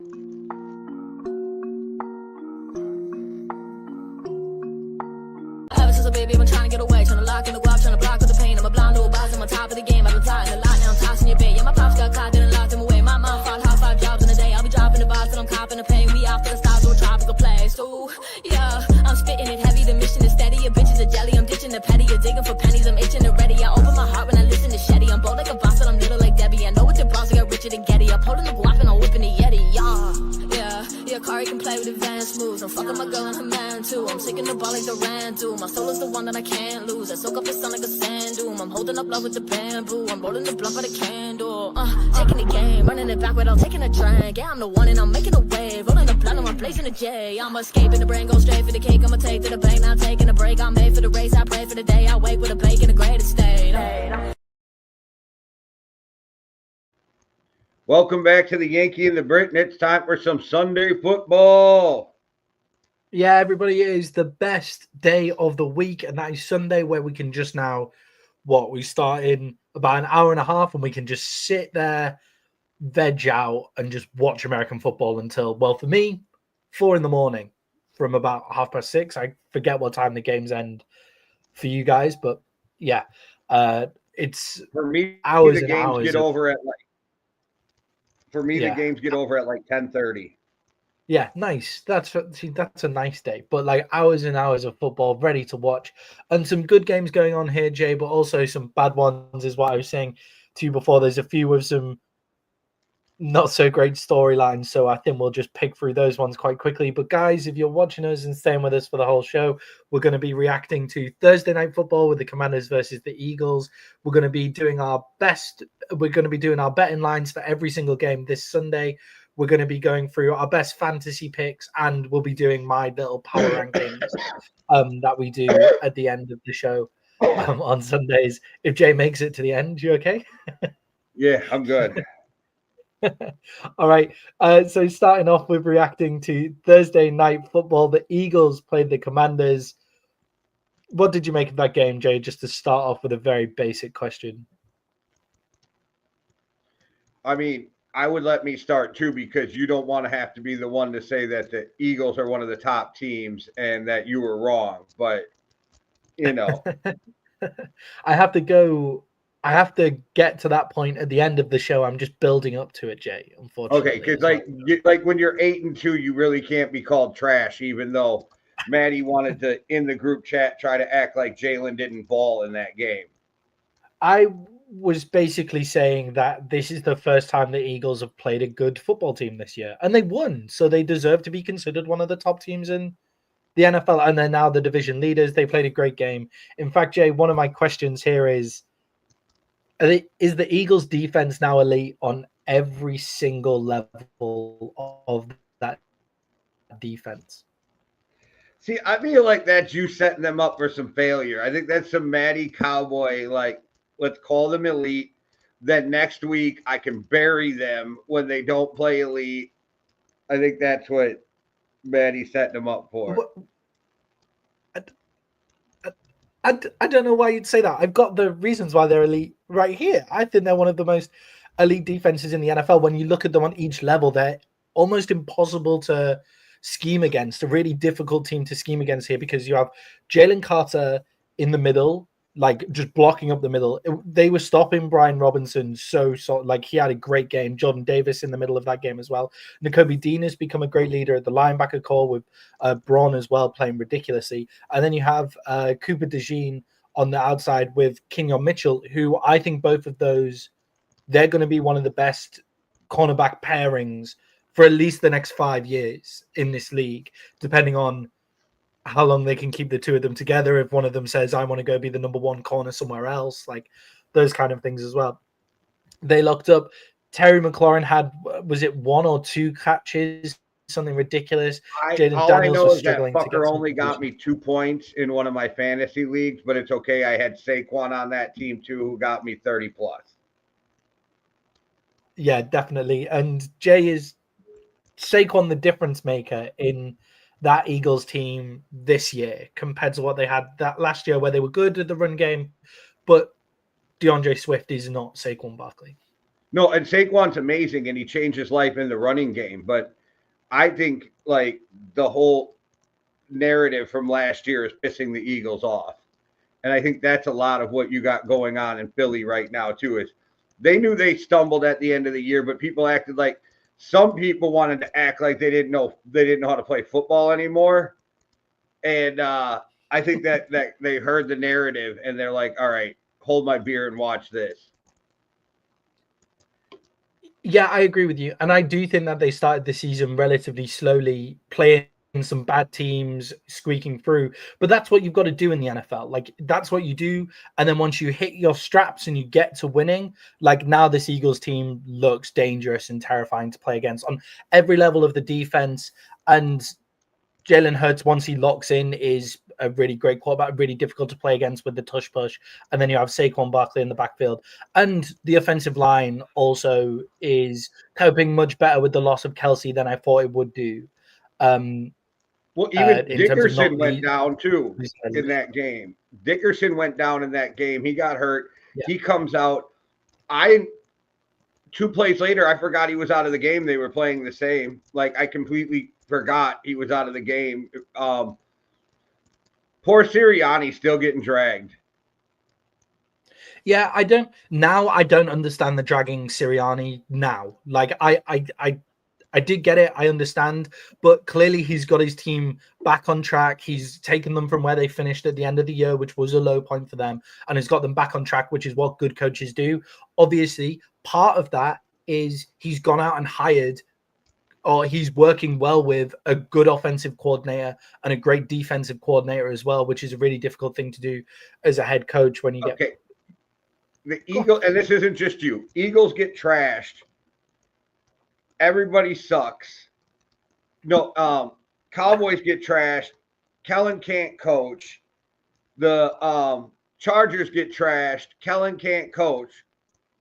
Ever since a baby, I've been trying to get away, trying to lock in the guap, trying to block with the pain. I'm a blind little boss, I'm on top of the game. I've been plotting a lot, now I'm tossing your bait. Yeah, my pops got caught, didn't lock them away. My mom fought hard, 5 jobs in a day. I'll be dropping the box, and I'm copping the pain. We off to the stars to a tropical place. Ooh, yeah, I'm spitting it heavy, the mission is steady. Your bitches are jelly, I'm ditching the petty. You're digging for pennies, I'm itching and ready. I open my heart when I listen to Shetty. I'm bold like a boss, but I'm little like Debbie. I know what the boss, I got richer than Getty. I'm holding the guap and I'm whipping the Yeti, yeah, Kari can play with advanced moves. I'm fucking my girl and her man too. I'm taking the ball like the Rand do. My soul is the one that I can't lose. I soak up the sun like a sand dune. I'm holding up love with the bamboo. I'm rolling the blunt by the candle. Taking the game, running it back without taking a drink. Yeah, I'm the one and I'm making a wave. Rolling the blunt and I'm blazing a J. I'm escaping the brain, go straight for the cake. I'ma take to the bank, now taking a break. I'm made for the race, I pray for the day. I wake with a bake in the greatest state. Welcome back to the Yankee and the Brit, and it's time for some Sunday football. Yeah, everybody, it is the best day of the week, and that is Sunday, where we can just now, we start in about an hour and a half, and we can just sit there, veg out, and just watch American football until, well, for me, 4 a.m, from about 6:30. I forget what time the games end for you guys, but yeah, it's for me. Hours the and games hours get over at like. For me, the games get over at like 10:30. Yeah, nice. That's a nice day. But like hours and hours of football ready to watch, and some good games going on here, Jay, but also some bad ones is what I was saying to you before. There's a few with some not so great storylines, so I think we'll just pick through those ones quite quickly. But guys, if you're watching us and staying with us for the whole show, we're going to be reacting to Thursday Night Football with the Commanders versus the Eagles. We're going to be doing our best. We're going to be doing our betting lines for every single game this Sunday. We're going to be going through our best fantasy picks, and we'll be doing my little power rankings that we do at the end of the show on Sundays. If Jay makes it to the end, you okay? Yeah, I'm good. All right. So starting off with reacting to Thursday Night Football, the Eagles played the Commanders. What did you make of that game, Jay? Just to start off with a very basic question. I mean, I would let me start too, because you don't want to have to be the one to say that the Eagles are one of the top teams and that you were wrong. But, you know. I have to get to that point at the end of the show. I'm just building up to it, Jay, unfortunately. Okay, because like when you're 8-2, you really can't be called trash, even though Maddie wanted to, in the group chat, try to act like Jalen didn't ball in that game. I was basically saying that this is the first time the Eagles have played a good football team this year, and they won, so they deserve to be considered one of the top teams in the NFL, and they're now the division leaders. They played a great game. In fact, Jay, one of my questions here is the Eagles defense now elite on every single level of that defense? See, I feel like that's you setting them up for some failure. I think that's some Matty Cowboy, like, let's call them elite. Then next week I can bury them when they don't play elite. I think that's what Matty's setting them up for. I don't know why you'd say that. I've got the reasons why they're elite right here. I think they're one of the most elite defenses in the NFL. When you look at them on each level, they're almost impossible to scheme against. A really difficult team to scheme against here, because you have Jalen Carter in the middle, like just blocking up the middle. They were stopping Brian Robinson so like he had a great game. Jordan Davis in the middle of that game as well. Nakobe Dean has become a great leader at the linebacker core, with Braun as well playing ridiculously. And then you have Cooper DeJean on the outside with Kenyon Mitchell, who I think both of those, they're going to be one of the best cornerback pairings for at least the next 5 years in this league, depending on how long they can keep the two of them together. If one of them says, I want to go be the number one corner somewhere else, like those kind of things as well. They locked up. Terry McLaurin had, was it 1 or 2 catches? Something ridiculous. Jayden Daniels was struggling. That fucker only got me 2 points in one of my fantasy leagues, but it's okay. I had Saquon on that team too, who got me 30 plus. Yeah, definitely. And Jay, is Saquon the difference maker in that Eagles team this year compared to what they had that last year, where they were good at the run game, but DeAndre Swift is not Saquon Barkley? No, and Saquon's amazing, and he changed his life in the running game. But I think like the whole narrative from last year is pissing the Eagles off. And I think that's a lot of what you got going on in Philly right now, too, is they knew they stumbled at the end of the year, but people acted like some people wanted to act like they didn't know how to play football anymore. And I think that they heard the narrative and they're like, all right, hold my beer and watch this. Yeah, I agree with you. And I do think that they started the season relatively slowly, playing some bad teams, squeaking through. But that's what you've got to do in the NFL. Like, that's what you do. And then once you hit your straps and you get to winning, like now this Eagles team looks dangerous and terrifying to play against on every level of the defense. And Jalen Hurts, once he locks in, is a really great quarterback, really difficult to play against with the tush push. And then you have Saquon Barkley in the backfield. And the offensive line also is coping much better with the loss of Kelsey than I thought it would do. Well, even In terms of Dickerson went down too in that game. Dickerson went down in that game. He got hurt. Yeah. He comes out. 2 plays later, I forgot he was out of the game. They were playing the same. Like, I completely forgot he was out of the game. Poor Sirianni still getting dragged. Yeah, I don't understand the dragging Sirianni now. Like, I did get it. I understand. But clearly he's got his team back on track. He's taken them from where they finished at the end of the year, which was a low point for them, and has got them back on track, which is what good coaches do. Obviously, part of that is he's gone out and hired, or he's working well with, a good offensive coordinator and a great defensive coordinator as well, which is a really difficult thing to do as a head coach when you get... The Eagles, and this isn't just you, Eagles get trashed. Everybody sucks. No, Cowboys get trashed. Kellen can't coach. The Chargers get trashed. Kellen can't coach.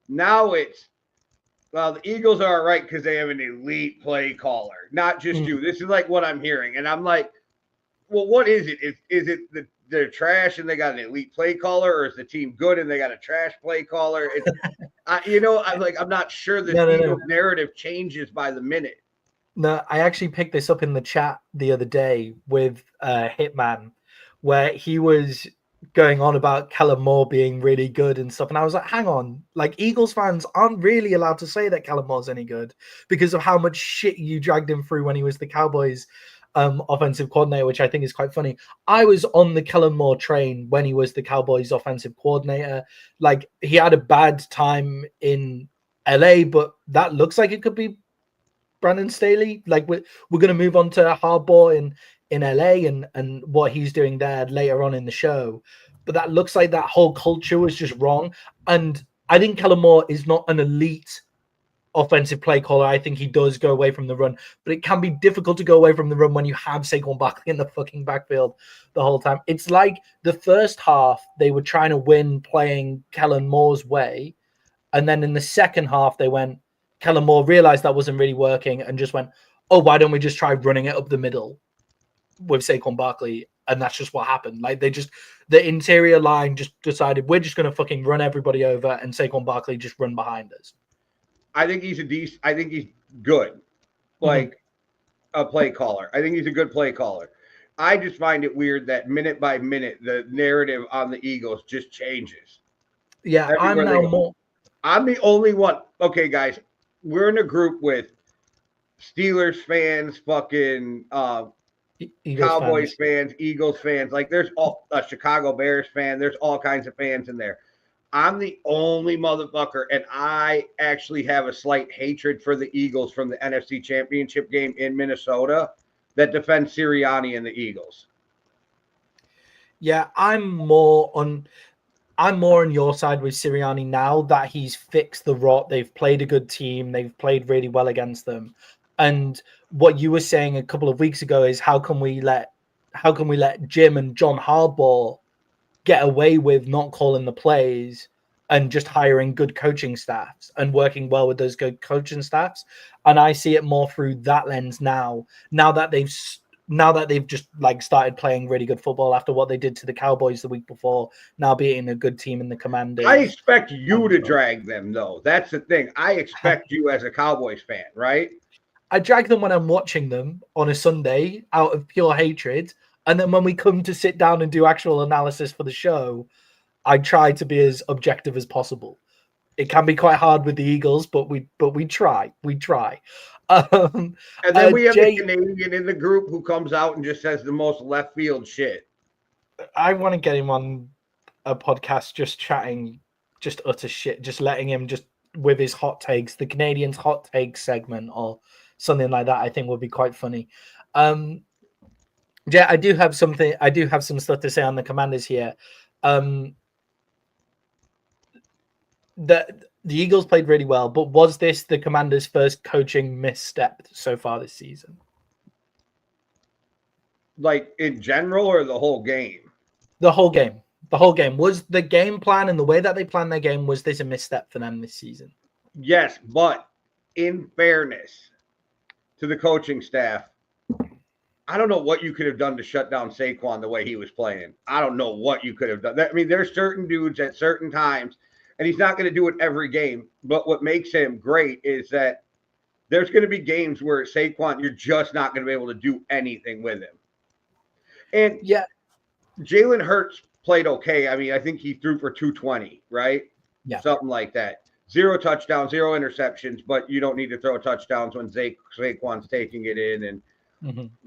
Now it's, well, the Eagles are all right because they have an elite play caller, not just you. This is like what I'm hearing. And I'm like, well, what is it? Is it they're trash and they got an elite play caller, or is the team good and they got a trash play caller? It's, I'm not sure the Eagles narrative changes by the minute. No, I actually picked this up in the chat the other day with Hitman, where he was going on about Kellen Moore being really good and stuff. And I was like, hang on, like, Eagles fans aren't really allowed to say that Kellen Moore's any good because of how much shit you dragged him through when he was the Cowboys offensive coordinator, which I think is quite funny. I was on the Kellen Moore train when he was the Cowboys offensive coordinator. Like, he had a bad time in LA, but that looks like it could be Brandon Staley. Like, we're going to move on to Harbaugh in LA and what he's doing there later on in the show. But that looks like that whole culture was just wrong. And I think Kellen Moore is not an elite offensive play caller. I think he does go away from the run, but it can be difficult to go away from the run when you have Saquon Barkley in the fucking backfield the whole time. It's like the first half, they were trying to win playing Kellen Moore's way. And then in the second half, Kellen Moore realized that wasn't really working and just went, oh, why don't we just try running it up the middle with Saquon Barkley? And that's just what happened. Like, the interior line just decided, we're just going to fucking run everybody over, and Saquon Barkley just run behind us. I think he's I think he's good, like a play caller. I think he's a good play caller. I just find it weird that minute by minute, the narrative on the Eagles just changes. Yeah, I'm the only one. Okay, guys, we're in a group with Steelers fans, fucking Cowboys fans, Eagles fans. Like, there's all a Chicago Bears fan. There's all kinds of fans in there. I'm the only motherfucker, and I actually have a slight hatred for the Eagles from the NFC Championship game in Minnesota that defends Sirianni and the Eagles. Yeah, I'm more on your side with Sirianni now that he's fixed the rot. They've played a good team. They've played really well against them. And what you were saying a couple of weeks ago is how can we let Jim and John Harbaugh get away with not calling the plays and just hiring good coaching staffs and working well with those good coaching staffs. And I see it more through that lens now that they've now that they've just like started playing really good football after what they did to the Cowboys the week before, now beating a good team in the Commanders. I expect you to drag them, though. That's the thing. I expect you as a Cowboys fan, right? I drag them when I'm watching them on a Sunday out of pure hatred. And then when we come to sit down and do actual analysis for the show, I try to be as objective as possible. It can be quite hard with the Eagles, but we try. We try. And then we have the Canadian in the group who comes out and just says the most left field shit. I want to get him on a podcast just chatting, just utter shit, just letting him just with his hot takes, the Canadians' hot takes segment or something like that. I think would be quite funny. Yeah, I do have some stuff to say on the Commanders here. The Eagles played really well, but was this the Commanders' first coaching misstep so far this season? Like in general or the whole game? The whole game. The whole game. Was the game plan and the way that they planned their game, was this a misstep for them this season? Yes, but in fairness to the coaching staff, I don't know what you could have done to shut down Saquon the way he was playing. I don't know what you could have done. I mean, there's certain dudes at certain times, and he's not going to do it every game. But what makes him great is that there's going to be games where Saquon, you're just not going to be able to do anything with him. And yeah, Jalen Hurts played okay. I mean, I think he threw for 220, right? Yeah. Something like that. 0 touchdowns, 0 interceptions, but you don't need to throw touchdowns when Saquon's taking it in and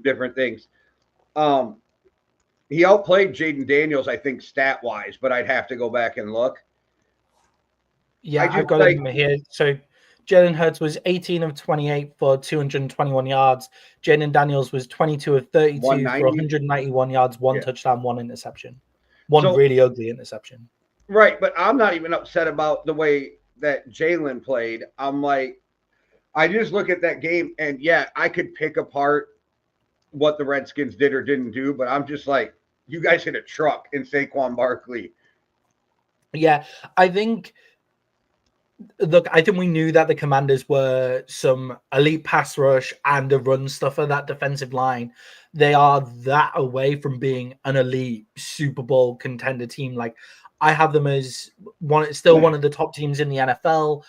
different things. He outplayed Jayden Daniels, I think, stat-wise, but I'd have to go back and look. Yeah, I've got him here. So Jalen Hurts was 18 of 28 for 221 yards. Jayden Daniels was 22 of 32 for 191 yards, one touchdown, one interception. One really ugly interception. Right, but I'm not even upset about the way that Jalen played. I'm like, I just look at that game, and yeah, I could pick apart what the Redskins did or didn't do, but I'm just like, you guys hit a truck in Saquon Barkley. Yeah, I think we knew that the Commanders were some elite pass rush and a run stuffer, that defensive line. They are that away from being an elite Super Bowl contender team. Like, I have them as one of the top teams in the NFL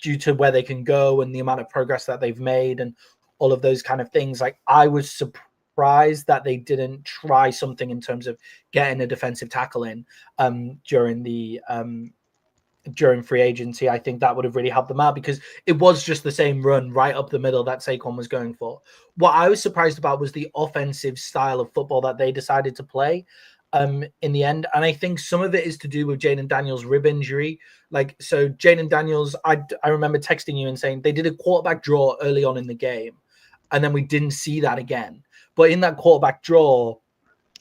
due to where they can go and the amount of progress that they've made and all of those kind of things. Like, I was surprised that they didn't try something in terms of getting a defensive tackle in during free agency. I think that would have really helped them out because it was just the same run right up the middle that Saquon was going for. What I was surprised about was the offensive style of football that they decided to play in the end. And I think some of it is to do with Jayden Daniels' rib injury. Like, so Jayden Daniels, I remember texting you and saying they did a quarterback draw early on in the game, and then we didn't see that again. But in that quarterback draw,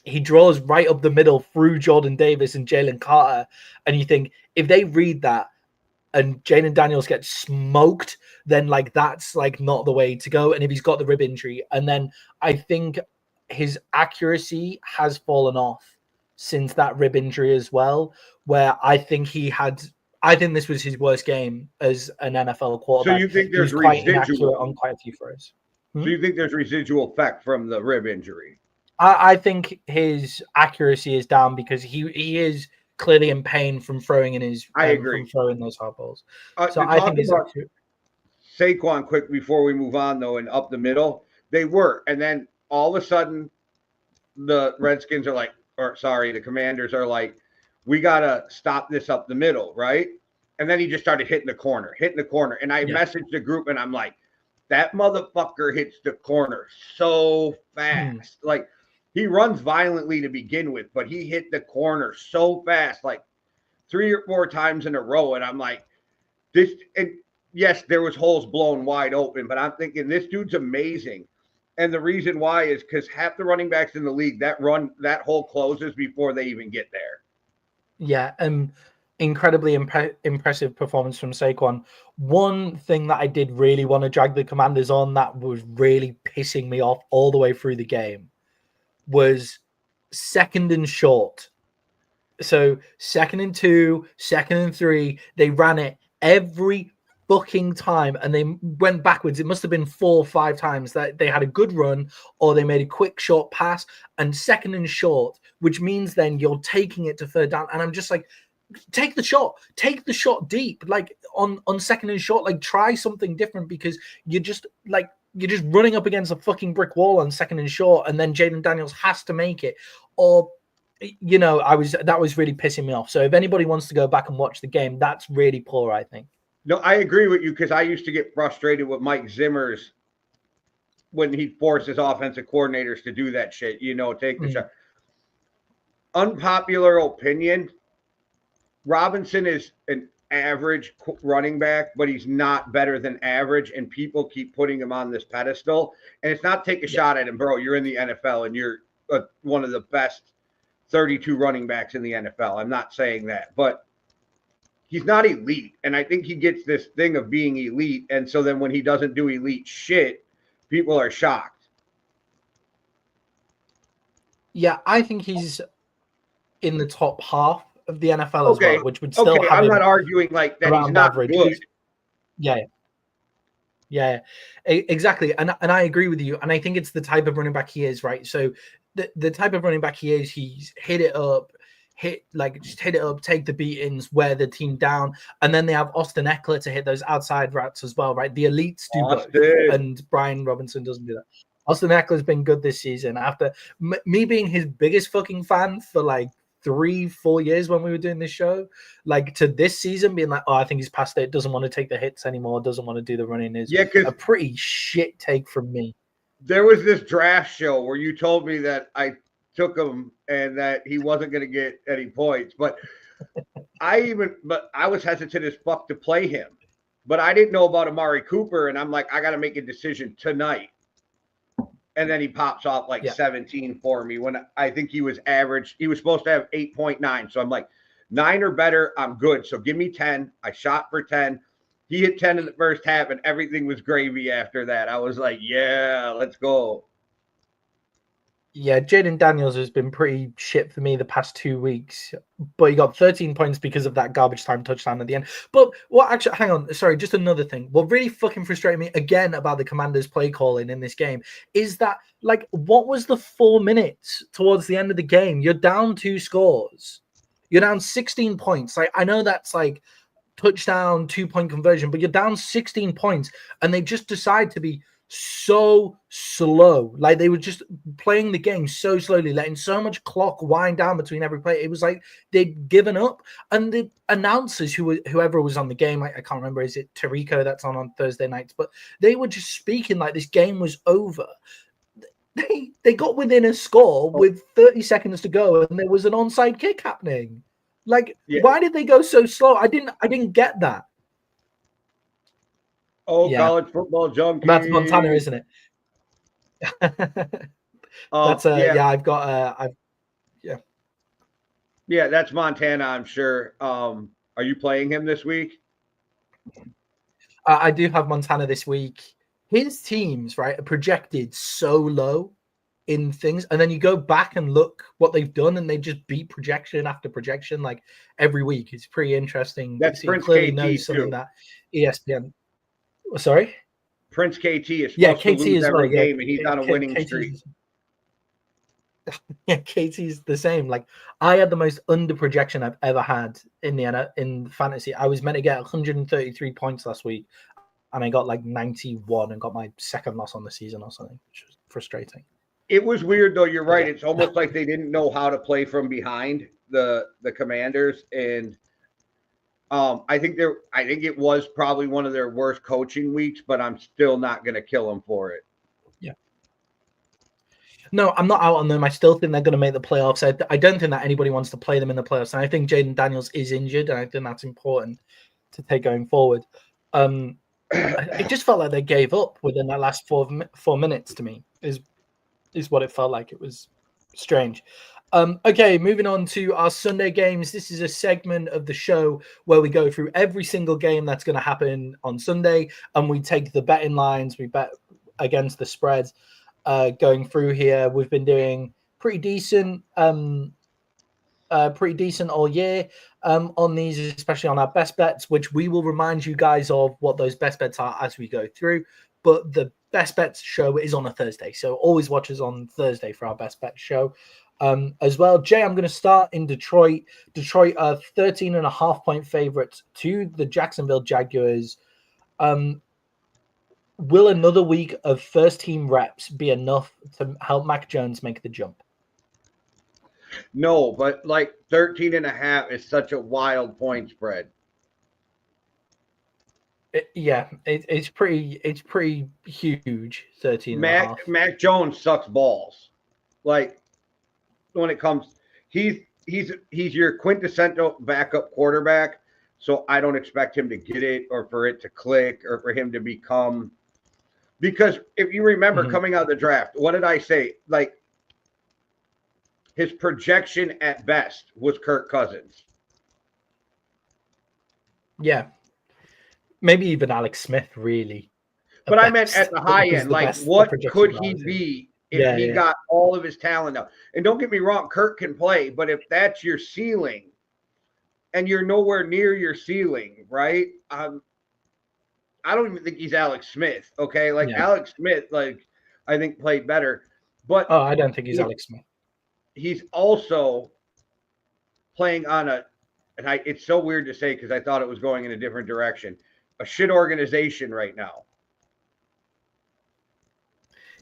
he draws right up the middle through Jordan Davis and Jalen Carter. And you think, if they read that and Jayden Daniels gets smoked, then like that's like not the way to go. And if he's got the rib injury, and then I think his accuracy has fallen off since that rib injury as well, where I think this was his worst game as an NFL quarterback. So you think there's quite inaccurate on quite a few throws. So you think there's residual effect from the rib injury? I think his accuracy is down because he is clearly in pain from throwing in his. I agree. From throwing those hard balls. So I think he's Saquon, quick before we move on though, and up the middle, they were, and then all of a sudden, the Redskins are like, the Commanders are like, we gotta stop this up the middle, right? And then he just started hitting the corner, and I messaged the group, and I'm like, that motherfucker hits the corner so fast, like. He runs violently to begin with, but he hit the corner so fast, like 3 or 4 times in a row. And I'm like, this, and yes, there was holes blown wide open, but I'm thinking this dude's amazing. And the reason why is because half the running backs in the league, that hole closes before they even get there. Yeah, incredibly impressive performance from Saquon. One thing that I did really want to drag the Commanders on that was really pissing me off all the way through the game was 2nd and short. So 2nd and 2, 2nd and 3, they ran it every fucking time and they went backwards. It must have been 4 or 5 times that they had a good run or they made a quick short pass and second and short, which means then you're taking it to third down. And I'm just like, take the shot deep, like on second and short, like try something different because you're just running up against a fucking brick wall on second and short, and then Jayden Daniels has to make it. Or, that was really pissing me off. So if anybody wants to go back and watch the game, that's really poor, I think. No, I agree with you because I used to get frustrated with Mike Zimmer's when he forced his offensive coordinators to do that shit, take the shot. Unpopular opinion, Robinson is an average running back, but he's not better than average, and people keep putting him on this pedestal. And it's not take a shot at him, bro. You're in the NFL, and you're one of the best 32 running backs in the NFL. I'm not saying that, but he's not elite. And I think he gets this thing of being elite, and so then when he doesn't do elite shit, people are shocked. Yeah, I think he's in the top half of the NFL as well, which would still have I'm not arguing like that he's not average. Good. Yeah, exactly. And I agree with you. And I think it's the type of running back he is, right? So the type of running back he is, he's hit it up, take the beatings, wear the team down. And then they have Austin Eckler to hit those outside routes as well, right? The elites do both, and Brian Robinson doesn't do that. Austin Eckler's been good this season after me being his biggest fucking fan for like 3-4 years when we were doing this show, like to this season being like, oh, I think he's past it, doesn't want to take the hits anymore, doesn't want to do the running, is a pretty shit take from me. There was this draft show where you told me that I took him and that he wasn't going to get any points, but I was hesitant as fuck to play him, but I didn't know about Amari Cooper, and I'm like, I got to make a decision tonight. And then he pops off 17 for me when I think he was average. He was supposed to have 8.9. So I'm like, 9 or better, I'm good. So give me 10. I shot for 10. He hit 10 in the first half, and everything was gravy after that. I was like, yeah, let's go. Yeah, Jayden Daniels has been pretty shit for me the past 2 weeks, but he got 13 points because of that garbage time touchdown at the end. But hang on, sorry, just another thing. What really fucking frustrated me again about the Commanders play calling in this game is that, like, what was the 4 minutes towards the end of the game? You're down 2 scores. You're down 16 points. Like, I know that's like touchdown, 2-point conversion, but you're down 16 points, and they just decide to be so slow. Like, they were just playing the game so slowly, letting so much clock wind down between every play. It was like they'd given up. And the announcers, whoever was on the game, I can't remember, is it Tarico that's on Thursday nights, but they were just speaking like this game was over. They got within a score with 30 seconds to go, and there was an onside kick happening. Like, why did they go so slow? I didn't get that. College football junkie. That's Montana, isn't it? That's I've got Yeah, that's Montana, I'm sure. Are you playing him this week? I do have Montana this week. His teams, right, are projected so low in things, and then you go back and look what they've done, and they just beat projection after projection like every week. It's pretty interesting. That's Prince clearly KT knows something too. That ESPN. Sorry, Prince KT is supposed to lose every game, and he's on a winning streak. Yeah, KT's the same. Like, I had the most under projection I've ever had in fantasy. I was meant to get 133 points last week, and I got like 91 and got my second loss on the season or something, which was frustrating. It was weird though. You're right. It's almost like they didn't know how to play from behind the Commanders, and I think it was probably one of their worst coaching weeks, but I'm still not going to kill them for it. Yeah. No, I'm not out on them. I still think they're going to make the playoffs. I don't think that anybody wants to play them in the playoffs. And I think Jayden Daniels is injured, and I think that's important to take going forward. It just felt like they gave up within that last 4 minutes to me, is what it felt like. It was strange. Okay, moving on to our Sunday games. This is a segment of the show where we go through every single game that's going to happen on Sunday, and we take the betting lines. We bet against the spreads. Going through here, we've been doing pretty decent pretty decent all year on these, especially on our best bets, which we will remind you guys of what those best bets are as we go through. But the best bets show is on a Thursday, so always watch us on Thursday for our best bets show. As well, Jay, I'm going to start in Detroit. Detroit are 13.5-point favorites to the Jacksonville Jaguars. Will another week of first-team reps be enough to help Mac Jones make the jump? No, but like 13.5 is such a wild point spread. It's pretty huge. 13.5. Mac Jones sucks balls. Like when it comes, he's your quintessential backup quarterback. So I don't expect him to get it or for it to click or for him to become. Because if you remember coming out of the draft, what did I say? Like his projection at best was Kirk Cousins. Yeah. Maybe even Alex Smith, really. But I meant at the high end. Like, what could he be if he got all of his talent out? And don't get me wrong, Kirk can play, but if that's your ceiling and you're nowhere near your ceiling, right? I don't even think he's Alex Smith, okay? Like, Alex Smith, like, I think played better. But I don't think he's Alex Smith. He's also playing on it's so weird to say because I thought it was going in a different direction. A shit organization right now.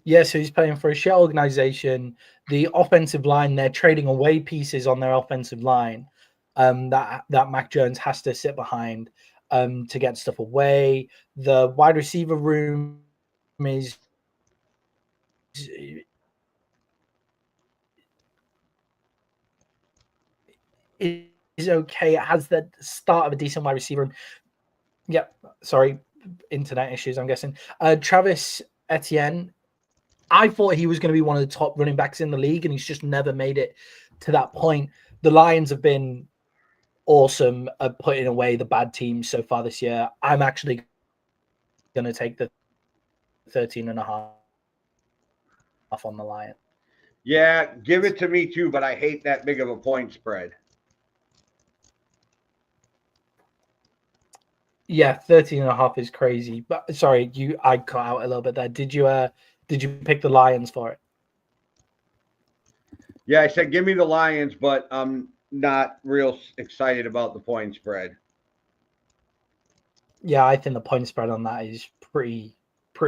Yeah, so he's playing for a shit organization. The offensive line, they're trading away pieces on their offensive line that Mac Jones has to sit behind to get stuff away. The wide receiver room is okay. It has the start of a decent wide receiver room. Yep, sorry, internet issues, I'm guessing. Travis Etienne, I thought he was going to be one of the top running backs in the league, and he's just never made it to that point. The Lions have been awesome at putting away the bad teams so far this year. I'm actually going to take the 13.5 on the Lions. Yeah, give it to me too, but I hate that big of a point spread. Yeah, 13.5 is crazy. But sorry, I cut out a little bit there. Did you pick the Lions for it? Yeah, I said give me the Lions, but I'm not real excited about the point spread. Yeah, I think the point spread on that is pretty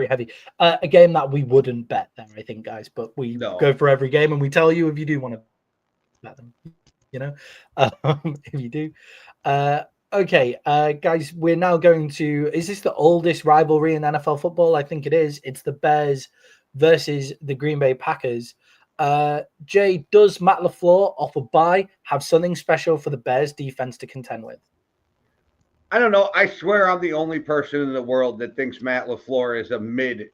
heavy. A game that we wouldn't bet there, I think, guys, but we go for every game and we tell you if you do want to bet them, if you do. Okay, guys, we're now going to, is this the oldest rivalry in NFL football? I think it is. It's the Bears versus the Green Bay Packers. Jay, does Matt LaFleur off a bye have something special for the Bears defense to contend with? I don't know. I swear I'm the only person in the world that thinks Matt LaFleur is a mid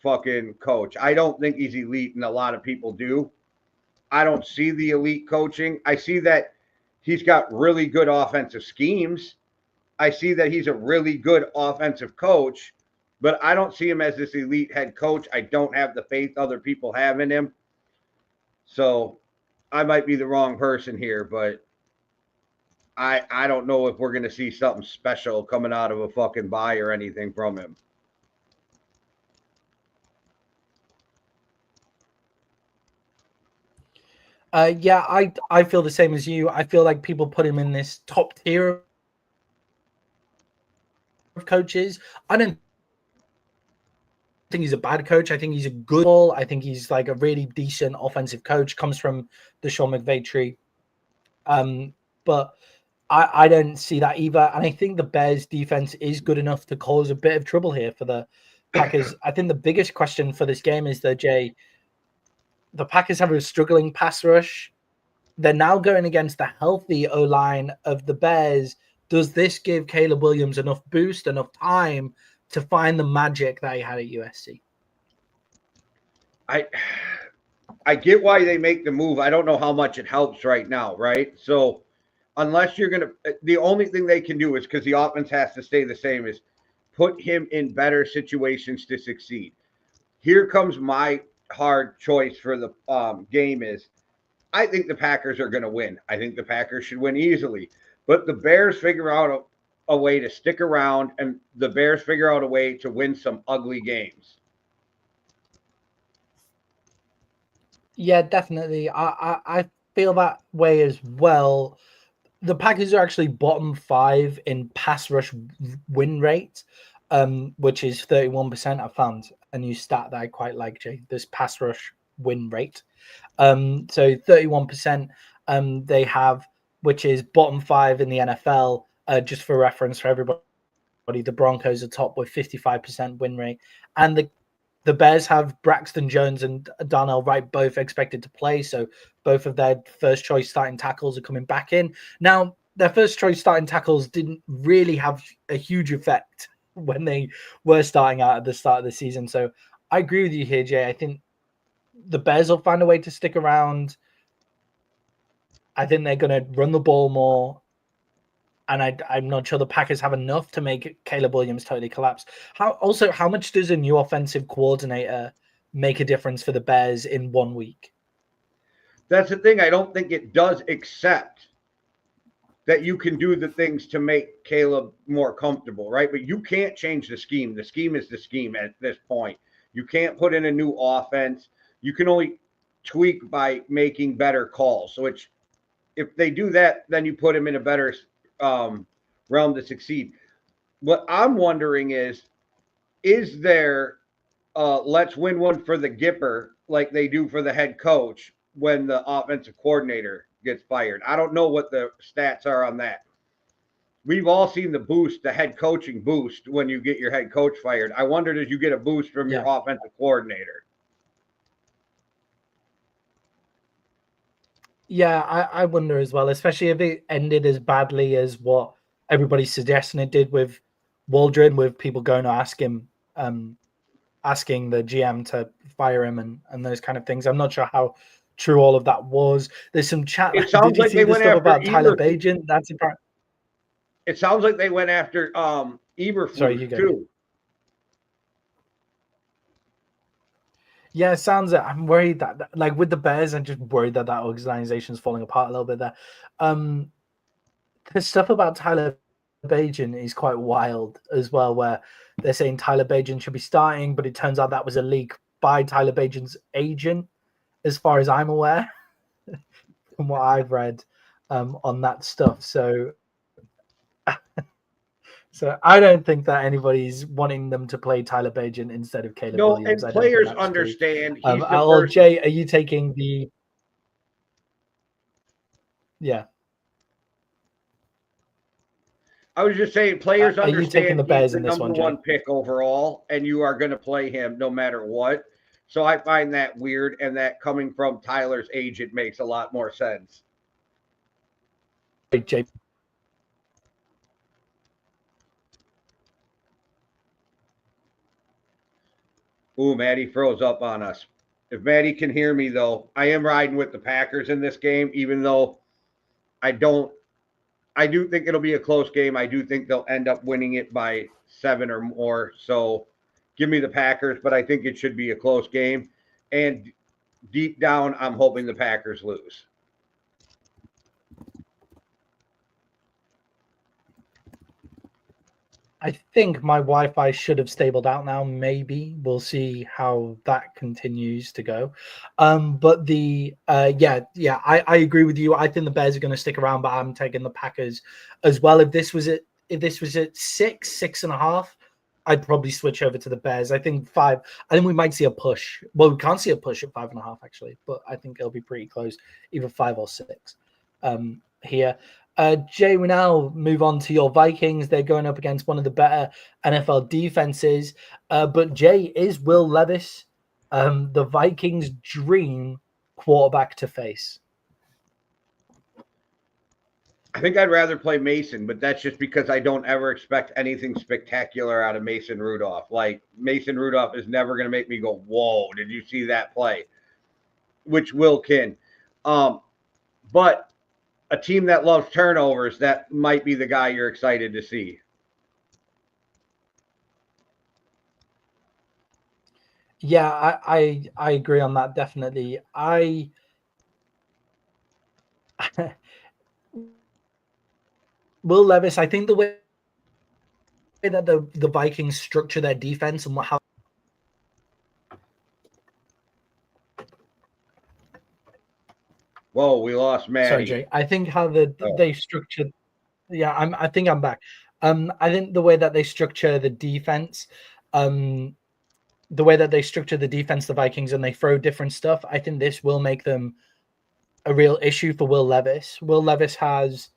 fucking coach. I don't think he's elite, and a lot of people do. I don't see the elite coaching. I see that he's got really good offensive schemes. I see that he's a really good offensive coach, but I don't see him as this elite head coach. I don't have the faith other people have in him. So I might be the wrong person here, but I don't know if we're going to see something special coming out of a fucking bye or anything from him. Yeah, I feel the same as you. I feel like people put him in this top tier of coaches. I don't think he's a bad coach. I think he's a good one. I think he's like a really decent offensive coach. Comes from the Sean McVay tree. But I don't see that either. And I think the Bears defense is good enough to cause a bit of trouble here for the Packers. I think the biggest question for this game is that, Jay, the Packers have a struggling pass rush. They're now going against the healthy O-line of the Bears. Does this give Caleb Williams enough boost, enough time to find the magic that he had at USC? I get why they make the move. I don't know how much it helps right now, right? So unless you're going to – the only thing they can do is, because the offense has to stay the same, is put him in better situations to succeed. Here comes my hard choice for the game is I think the Packers are going to win. I think the Packers should win easily. But the Bears figure out a way to stick around, and the Bears figure out a way to win some ugly games. Yeah, definitely. I feel that way as well. The Packers are actually bottom 5 in pass rush win rate, which is 31%. I found a new stat that I quite like, Jay. This pass rush win rate. So 31% they have, which is bottom 5 in the NFL. Just for reference for everybody, the Broncos are top with 55% win rate, and the Bears have Braxton Jones and Darnell Wright both expected to play, so both of their first choice starting tackles are coming back in. Now, their first choice starting tackles didn't really have a huge effect when they were starting out at the start of the season. So I agree with you here, Jay. I think the Bears will find a way to stick around. I think they're going to run the ball more. And I'm not sure the Packers have enough to make Caleb Williams totally collapse. How much does a new offensive coordinator make a difference for the Bears in 1 week? That's the thing. I don't think it does, except that you can do the things to make Caleb more comfortable, right? But you can't change the scheme. The scheme is the scheme at this point. You can't put in a new offense. You can only tweak by making better calls. So if they do that, then you put him in a better realm to succeed. What I'm wondering is there let's win one for the Gipper like they do for the head coach when the offensive coordinator gets fired? I don't know what the stats are on that. We've all seen the boost, the head coaching boost when you get your head coach fired. I wonder, did you get a boost from your offensive coordinator? Yeah, I wonder as well, especially if it ended as badly as what everybody's suggesting it did with Waldron, with people going to ask him, asking the GM to fire him and those kind of things. I'm not sure how true all of that was. There's some chat. It sounds did you like see they the went stuff after about Tyler Eberflus. Bajan? That's apparent. It sounds like they went after Eberflus too. Yeah, it sounds like I'm worried that like with the Bears, I'm just worried that organization is falling apart a little bit there. The stuff about Tyler Bajan is quite wild as well, where they're saying Tyler Bajan should be starting, but it turns out that was a leak by Tyler Bajan's agent, as far as I'm aware, from what I've read on that stuff. So I don't think that anybody's wanting them to play Tyler Bajan instead of Caleb Williams. And I don't think players that's understand. True. He's the first. Jay, are you taking the? Yeah. I was just saying, players Are you taking understand the Bears he's the in this number one, one pick overall, and you are going to play him no matter what. So I find that weird, and that coming from Tyler's agent makes a lot more sense. Jay. Ooh, Maddie froze up on us. If Maddie can hear me, though, I am riding with the Packers in this game, even though I do think it'll be a close game. I do think they'll end up winning it by 7 or more. So give me the Packers, but I think it should be a close game. And deep down, I'm hoping the Packers lose. I think my Wi-Fi should have stabled out now. Maybe we'll see how that continues to go. But I agree with you. I think the Bears are going to stick around, but I'm taking the Packers as well. If this was at 6.5, I'd probably switch over to the Bears. I think 5. I think we might see a push. Well, we can't see a push at 5.5 actually, but I think it'll be pretty close, either 5 or 6 here. Jay, we now move on to your Vikings. They're going up against one of the better NFL defenses. But Jay, is Will Levis the Vikings' dream quarterback to face? I think I'd rather play Mason, but that's just because I don't ever expect anything spectacular out of Mason Rudolph. Like, Mason Rudolph is never going to make me go, whoa, did you see that play? Which Will can. But a team that loves turnovers, that might be the guy you're excited to see. Yeah, I agree on that, definitely. I Will Levis, I think the way that the Vikings structure their defense and how Whoa, we lost Maddie. Sorry, Jay. I think how they structured. Yeah, I think I'm back. I think the way that they structure the defense, the way that they structure the defense, the Vikings, and they throw different stuff. I think this will make them a real issue for Will Levis. Will Levis has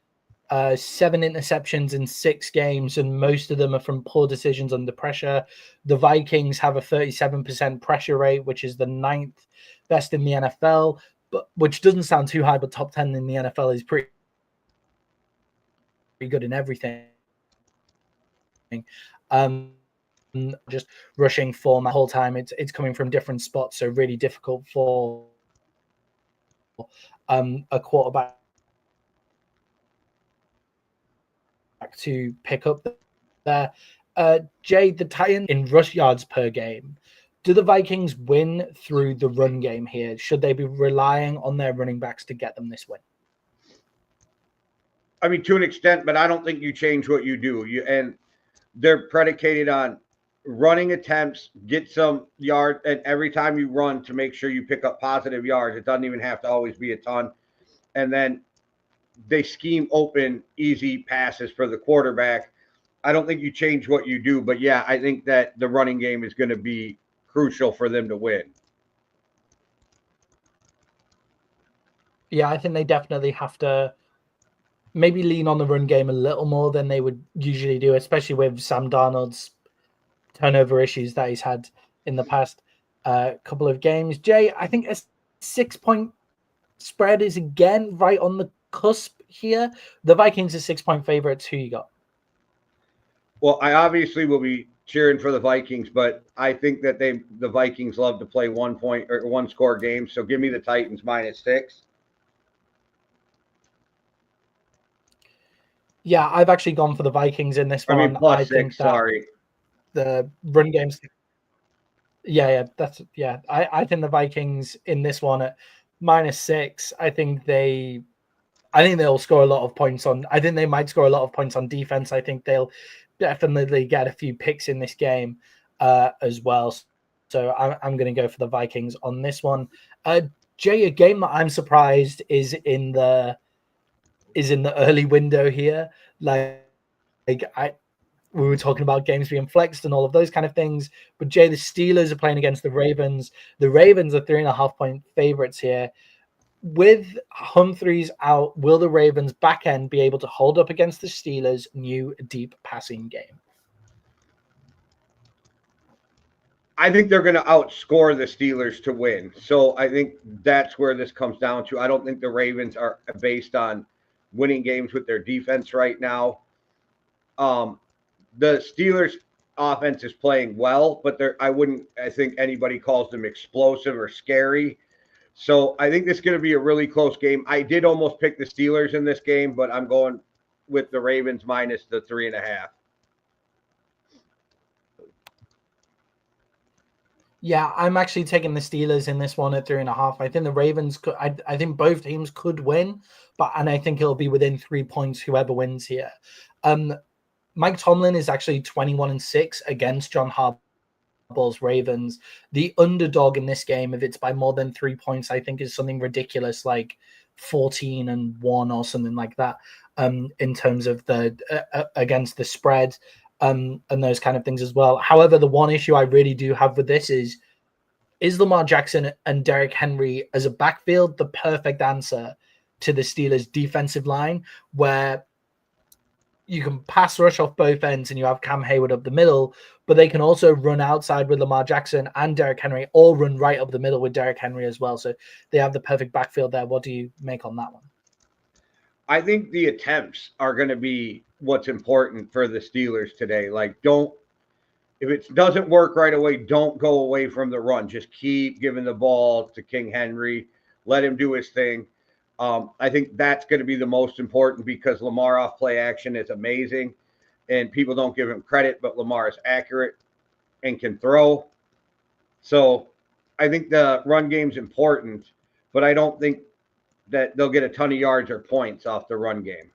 7 interceptions in 6 games, and most of them are from poor decisions under pressure. The Vikings have a 37% pressure rate, which is the 9th best in the NFL, but which doesn't sound too high, but top 10 in the NFL is pretty good in everything. Just rushing form the whole time. It's coming from different spots, so really difficult for a quarterback to pick up there. Jay, the Titans in rush yards per game. Do the Vikings win through the run game here? Should they be relying on their running backs to get them this win? I mean, to an extent, but I don't think you change what you do. And they're predicated on running attempts, get some yard, and every time you run to make sure you pick up positive yards. It doesn't even have to always be a ton. And then they scheme open, easy passes for the quarterback. I don't think you change what you do, but yeah, I think that the running game is going to be crucial for them to win. Yeah, I think they definitely have to maybe lean on the run game a little more than they would usually do, especially with Sam Darnold's turnover issues that he's had in the past couple of games. Jay, I think a 6-point spread is again right on the cusp here. The Vikings are 6-point favorites. Who you got? Well, I obviously will be cheering for the Vikings, but I think that the Vikings love to play 1 point or 1 score games. So give me the Titans -6. Yeah, I've actually gone for the Vikings in this one. I mean, +6. Think sorry, the run games. Yeah, I think the Vikings in this one at -6. I think they'll score a lot of points on. I think they might score a lot of points on defense. I think they'll definitely get a few picks in this game as well. So I'm going to go for the Vikings on this one. Jay, a game that I'm surprised is in the early window here. We were talking about games being flexed and all of those kind of things. But Jay, the Steelers are playing against the Ravens. The Ravens are 3.5-point favorites here. With Humphreys out, will the Ravens back end be able to hold up against the Steelers' new deep passing game? I think they're going to outscore the Steelers to win. So I think that's where this comes down to. I don't think the Ravens are based on winning games with their defense right now. The Steelers offense is playing well, but I think anybody calls them explosive or scary. So I think this is going to be a really close game. I did almost pick the Steelers in this game, but I'm going with the Ravens minus the 3.5. Yeah, I'm actually taking the Steelers in this one at 3.5. I think the Ravens could. I think both teams could win, and I think it'll be within 3 points whoever wins here. Mike Tomlin is actually 21-6 against John Harbaugh's Ravens. The underdog in this game, if it's by more than 3 points, I think is something ridiculous, like 14-1 or something like that. In terms of the against the spread. And those kind of things as well. However, the one issue I really do have with this is Lamar Jackson and Derrick Henry as a backfield the perfect answer to the Steelers' defensive line, where you can pass rush off both ends and you have Cam Hayward up the middle, but they can also run outside with Lamar Jackson and Derrick Henry, or run right up the middle with Derrick Henry as well. So they have the perfect backfield there. What do you make on that one? I think the attempts are going to be what's important for the Steelers today. Like, if it doesn't work right away, don't go away from the run. Just keep giving the ball to King Henry. Let him do his thing. I think that's going to be the most important, because Lamar off play action is amazing, and people don't give him credit, but Lamar is accurate and can throw. So I think the run game's important, but I don't think that they'll get a ton of yards or points off the run game.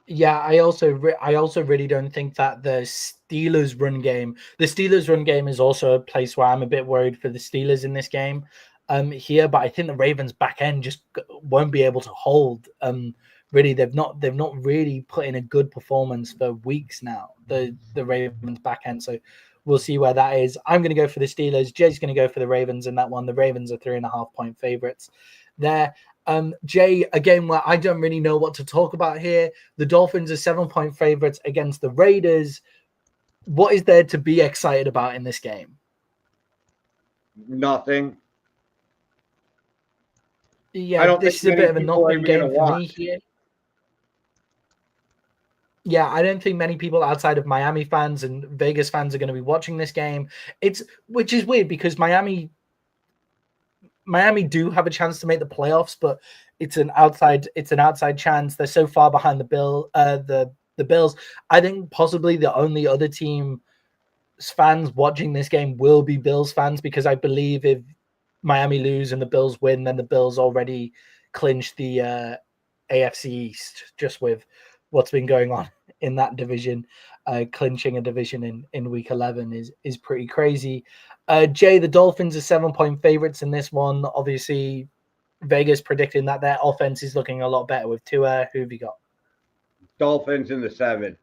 Yeah, I also really don't think that the Steelers run game is also a place where I'm a bit worried for the Steelers in this game here, but I think the Ravens back end just won't be able to hold. Really, they've not really put in a good performance for weeks now, the Ravens back end. So we'll see where that is. I'm going to go for the Steelers. Jay's going to go for the Ravens in that one. The Ravens are 3.5-point favorites there. Jay, a game where I don't really know what to talk about here. The Dolphins are 7-point favorites against the Raiders. What is there to be excited about in this game? Nothing. Yeah, this is a bit of a nothing game for me here. Yeah, I don't think many people outside of Miami fans and Vegas fans are going to be watching this game. Which is weird because Miami do have a chance to make the playoffs, but it's an outside chance. They're so far behind the Bills. I think possibly the only other team fans watching this game will be Bills fans, because I believe if Miami lose and the Bills win, then the Bills already clinched the AFC East, just with what's been going on in that division. Clinching a division in week 11 is pretty crazy. Jay, the Dolphins are 7-point favorites in this one. Obviously, Vegas predicting that their offense is looking a lot better with Tua. Who have you got? Dolphins in the 7.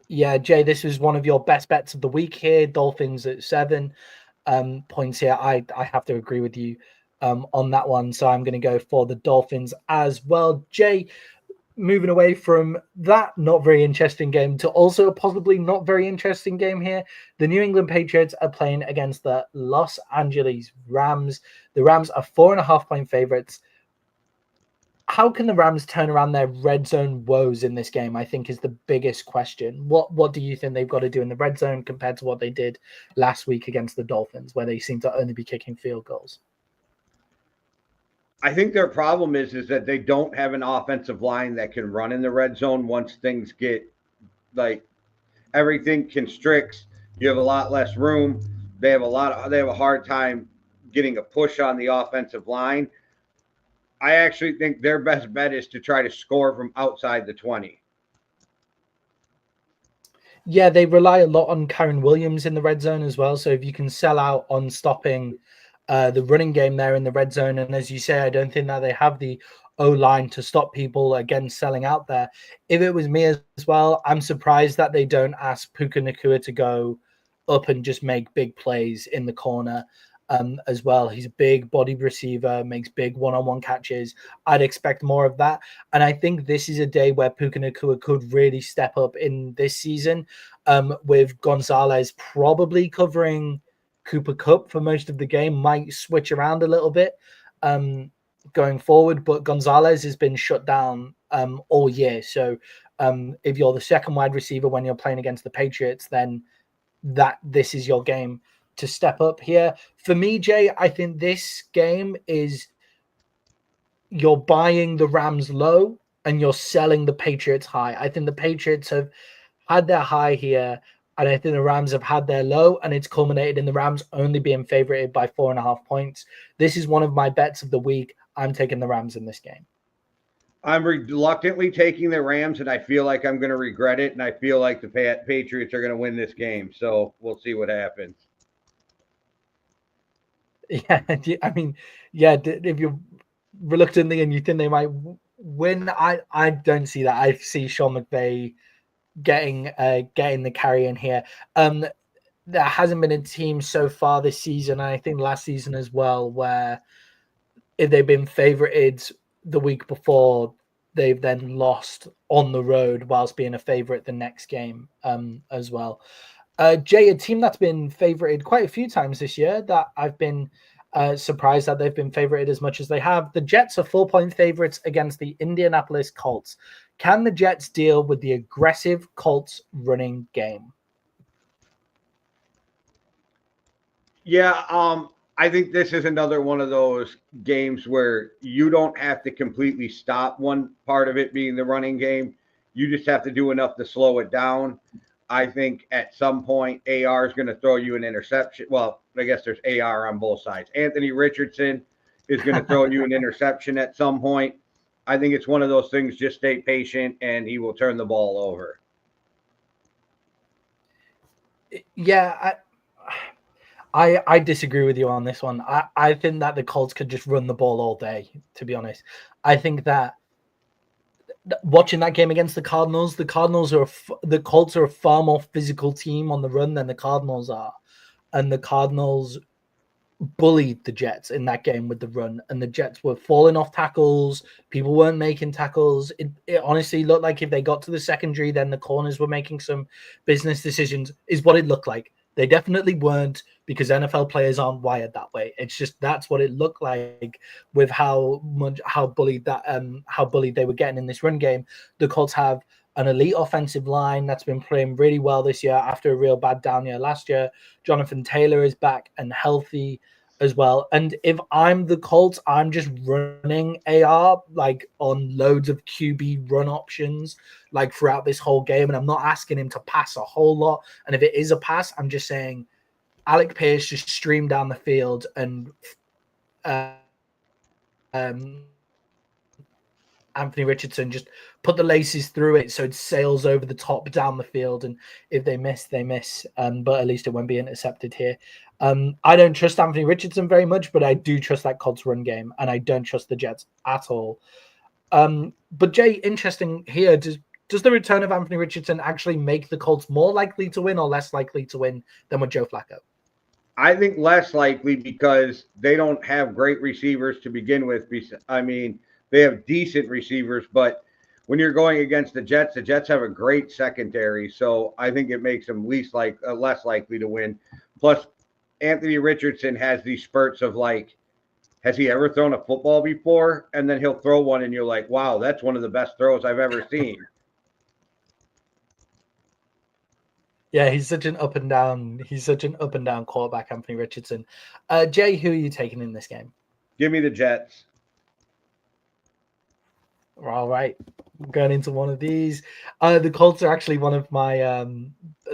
Yeah, Jay, this is one of your best bets of the week here. Dolphins at 7 points here. I have to agree with you on that one. So I'm going to go for the Dolphins as well. Jay, moving away from that not very interesting game to also a possibly not very interesting game here. The New England Patriots are playing against the Los Angeles Rams. The Rams are 4.5-point favorites. How can the Rams turn around their red zone woes in this game, I think, is the biggest question. What do you think they've got to do in the red zone compared to what they did last week against the Dolphins, where they seem to only be kicking field goals? I think their problem is that they don't have an offensive line that can run in the red zone once things get, like, everything constricts. You have a lot less room. They have a hard time getting a push on the offensive line. I actually think their best bet is to try to score from outside the 20. Yeah, they rely a lot on Kyren Williams in the red zone as well. So if you can sell out on stopping the running game there in the red zone, and as you say, I don't think that they have the O-line to stop people against selling out there. If it was me as well, I'm surprised that they don't ask Puka Nacua to go up and just make big plays in the corner. As well. He's a big bodied receiver, makes big one-on-one catches. I'd expect more of that. And I think this is a day where Puka Nacua could really step up in this season, with Gonzalez probably covering Cooper Kupp for most of the game. Might switch around a little bit going forward, but Gonzalez has been shut down all year. So if you're the second wide receiver when you're playing against the Patriots, then this is your game to step up here. For me, Jay, I think this game is you're buying the Rams low and you're selling the Patriots high. I think the Patriots have had their high here, and I think the Rams have had their low, and it's culminated in the Rams only being favorited by 4.5 points. This is one of my bets of the week. I'm taking the Rams in this game. I'm reluctantly taking the Rams, and I feel like I'm going to regret it, and I feel like the Patriots are going to win this game. So we'll see what happens. Yeah, I mean, yeah, if you're reluctantly and you think they might win, I don't see that. I see Sean McVay getting the carry in here. There hasn't been a team so far this season, and I think last season as well, where if they've been favorited the week before, they've then lost on the road whilst being a favorite the next game as well. Jay, a team that's been favorited quite a few times this year that I've been surprised that they've been favorited as much as they have. The Jets are 4-point favorites against the Indianapolis Colts. Can the Jets deal with the aggressive Colts running game? Yeah, I think this is another one of those games where you don't have to completely stop one part of it being the running game. You just have to do enough to slow it down. I think at some point AR is going to throw you an interception. Well, I guess there's AR on both sides. Anthony Richardson is going to throw you an interception at some point. I think it's one of those things, just stay patient and he will turn the ball over. Yeah, I disagree with you on this one. I think that the Colts could just run the ball all day, to be honest. I think that watching that game against the Colts are a far more physical team on the run than the Cardinals are. And the Cardinals bullied the Jets in that game with the run, and the Jets were falling off tackles. People weren't making tackles. It honestly looked like if they got to the secondary, then the corners were making some business decisions, is what it looked like. They definitely weren't, because NFL players aren't wired that way. It's just that's what it looked like with how bullied they were getting in this run game. The Colts have an elite offensive line that's been playing really well this year after a real bad down year last year. Jonathan Taylor is back and healthy as well. And if I'm the Colts, I'm just running AR like on loads of QB run options like throughout this whole game. And I'm not asking him to pass a whole lot. And if it is a pass, I'm just saying Alec Pierce just stream down the field and Anthony Richardson just put the laces through it so it sails over the top down the field, and if they miss, they miss. But at least it won't be intercepted here. I don't trust Anthony Richardson very much, but I do trust that Colts run game, and I don't trust the Jets at all. But Jay, interesting here. Does the return of Anthony Richardson actually make the Colts more likely to win or less likely to win than with Joe Flacco? I think less likely, because they don't have great receivers to begin with. I mean, they have decent receivers, but when you're going against the Jets have a great secondary. So I think it makes them less likely to win. Plus, Anthony Richardson has these spurts of like, has he ever thrown a football before? And then he'll throw one and you're like, wow, that's one of the best throws I've ever seen. Yeah, he's such an up and down quarterback, Anthony Richardson. Jay, who are you taking in this game? Give me the Jets. All right, going into one of these. The Colts are actually one of my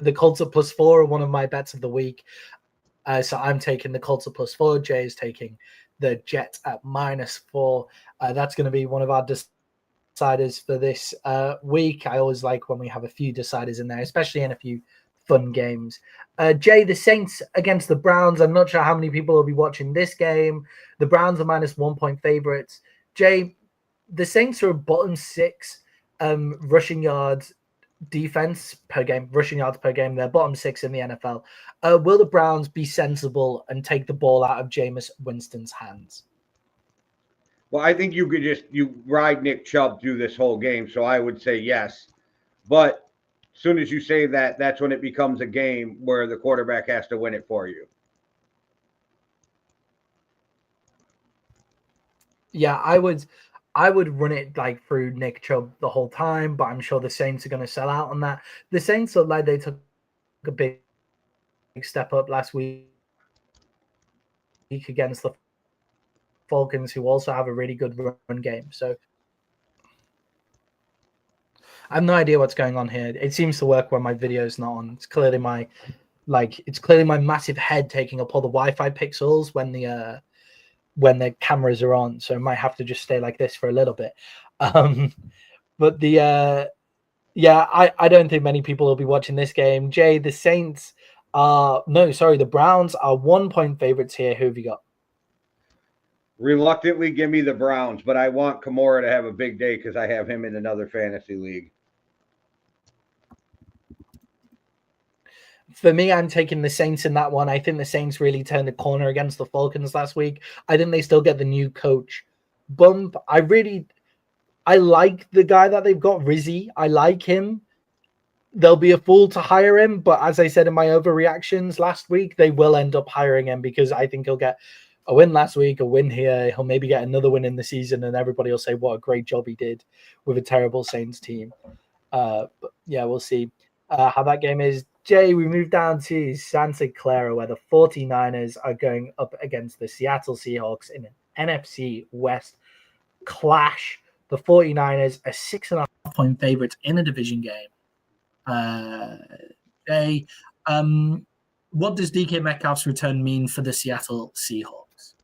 the Colts at +4 are one of my bets of the week. So I'm taking the Colts at +4. Jay is taking the Jets at -4. That's going to be one of our deciders for this week. I always like when we have a few deciders in there, especially in a few fun games. Jay, the Saints against the Browns. I'm not sure how many people will be watching this game. The Browns are -1 point favorites. Jay, the Saints are a bottom 6 rushing yards defense per game, rushing yards per game. They're bottom 6 in the NFL. Will the Browns be sensible and take the ball out of Jameis Winston's hands? Well, I think you ride Nick Chubb through this whole game, so I would say yes. But as soon as you say that, that's when it becomes a game where the quarterback has to win it for you. Yeah, I would run it like through Nick Chubb the whole time, but I'm sure the Saints are going to sell out on that. The Saints look like they took a big step up last week against the Falcons, who also have a really good run game. So I have no idea what's going on here. It seems to work when my video is not on. It's clearly my massive head taking up all the Wi-Fi pixels when the cameras are on, so it might have to just stay like this for a little bit. But I don't think many people will be watching this game. Jay, the Browns are 1 point favorites here. Who have you got? Reluctantly, give me the Browns, but I want Kamara to have a big day because I have him in another fantasy league. For me, I'm taking the Saints in that one. I think the Saints really turned the corner against the Falcons last week. I think they still get the new coach bump. I like the guy that they've got, Rizzy. I like him. They'll be a fool to hire him, but as I said in my overreactions last week, they will end up hiring him because I think he'll get a win last week, a win here. He'll maybe get another win in the season, and everybody will say what a great job he did with a terrible Saints team. But yeah, we'll see how that game is. Jay, we move down to Santa Clara, where the 49ers are going up against the Seattle Seahawks in an NFC West clash. The 49ers are 6.5 point favorites in a division game. Jay, what does DK Metcalf's return mean for the Seattle Seahawks?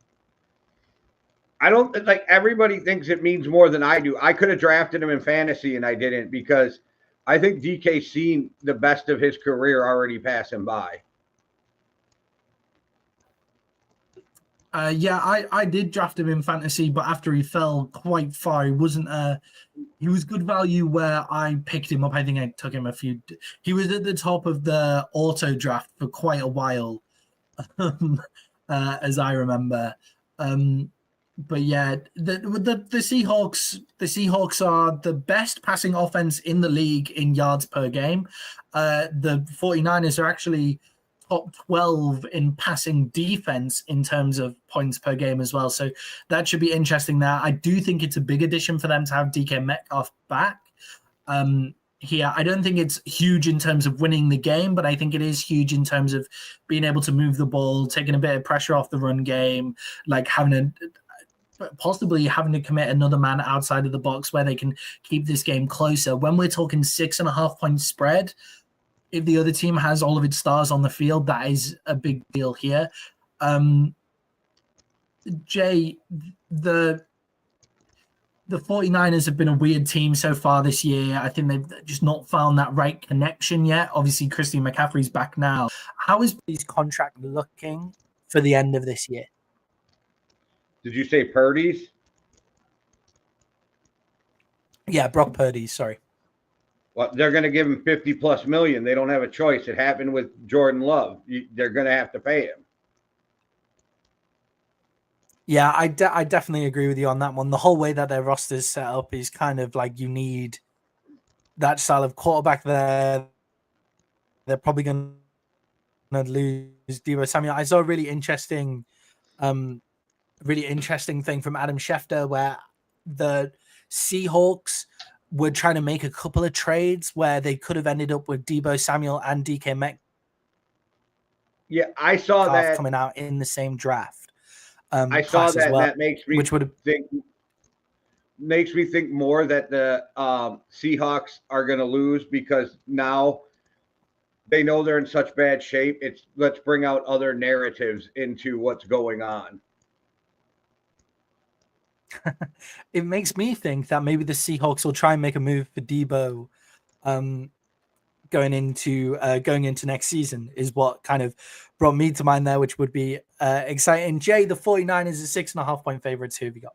I don't like everybody thinks it means more than I do. I could have drafted him in fantasy and I didn't because I think DK's seen the best of his career already passing by. I did draft him in fantasy, but after he fell quite far, he was good value where I picked him up. I think I took him he was at the top of the auto draft for quite a while, as I remember. But yeah, the Seahawks are the best passing offense in the league in yards per game. The 49ers are actually top 12 in passing defense in terms of points per game as well. So that should be interesting there. I do think it's a big addition for them to have DK Metcalf back. Here, I don't think it's huge in terms of winning the game, but I think it is huge in terms of being able to move the ball, taking a bit of pressure off the run game, like possibly having to commit another man outside of the box where they can keep this game closer. When we're talking 6.5 point spread, if the other team has all of its stars on the field, that is a big deal here. Jay, the 49ers have been a weird team so far this year. I think they've just not found that right connection yet. Obviously, Christian McCaffrey's back now. How is his contract looking for the end of this year? Did you say Purdy's? Yeah, Brock Purdy, sorry. Well, they're going to give him 50+ million. They don't have a choice. It happened with Jordan Love. They're going to have to pay him. Yeah, I definitely agree with you on that one. The whole way that their roster is set up is kind of like you need that style of quarterback there. They're probably going to lose Deebo Samuel. I saw a really interesting thing from Adam Schefter where the Seahawks were trying to make a couple of trades where they could have ended up with Deebo Samuel and DK Metcalf. Yeah, I saw that coming out in the same draft. I saw that. Well, that makes me think more that the Seahawks are going to lose because now they know they're in such bad shape. Let's bring out other narratives into what's going on. It makes me think that maybe the Seahawks will try and make a move for Deebo going into next season is what kind of brought me to mind there, which would be exciting. Jay, the 49ers is 6.5 point favorites. Who have you got?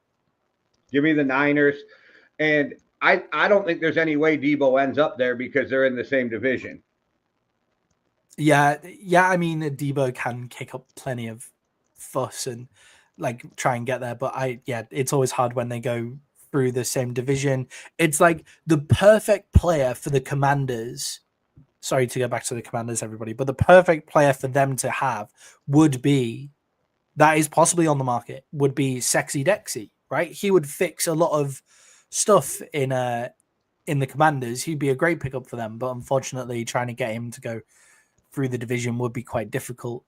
Give me the Niners. And I don't think there's any way Deebo ends up there because they're in the same division. Yeah. I mean, Deebo can kick up plenty of fuss and like try and get there, but it's always hard when they go through the same division. It's like the perfect player for the Commanders. Sorry to go back to the Commanders, everybody, but the perfect player for them to have would be that is possibly on the market would be Sexy Dexy, right? He would fix a lot of stuff in the Commanders. He'd be a great pickup for them, but unfortunately, trying to get him to go through the division would be quite difficult.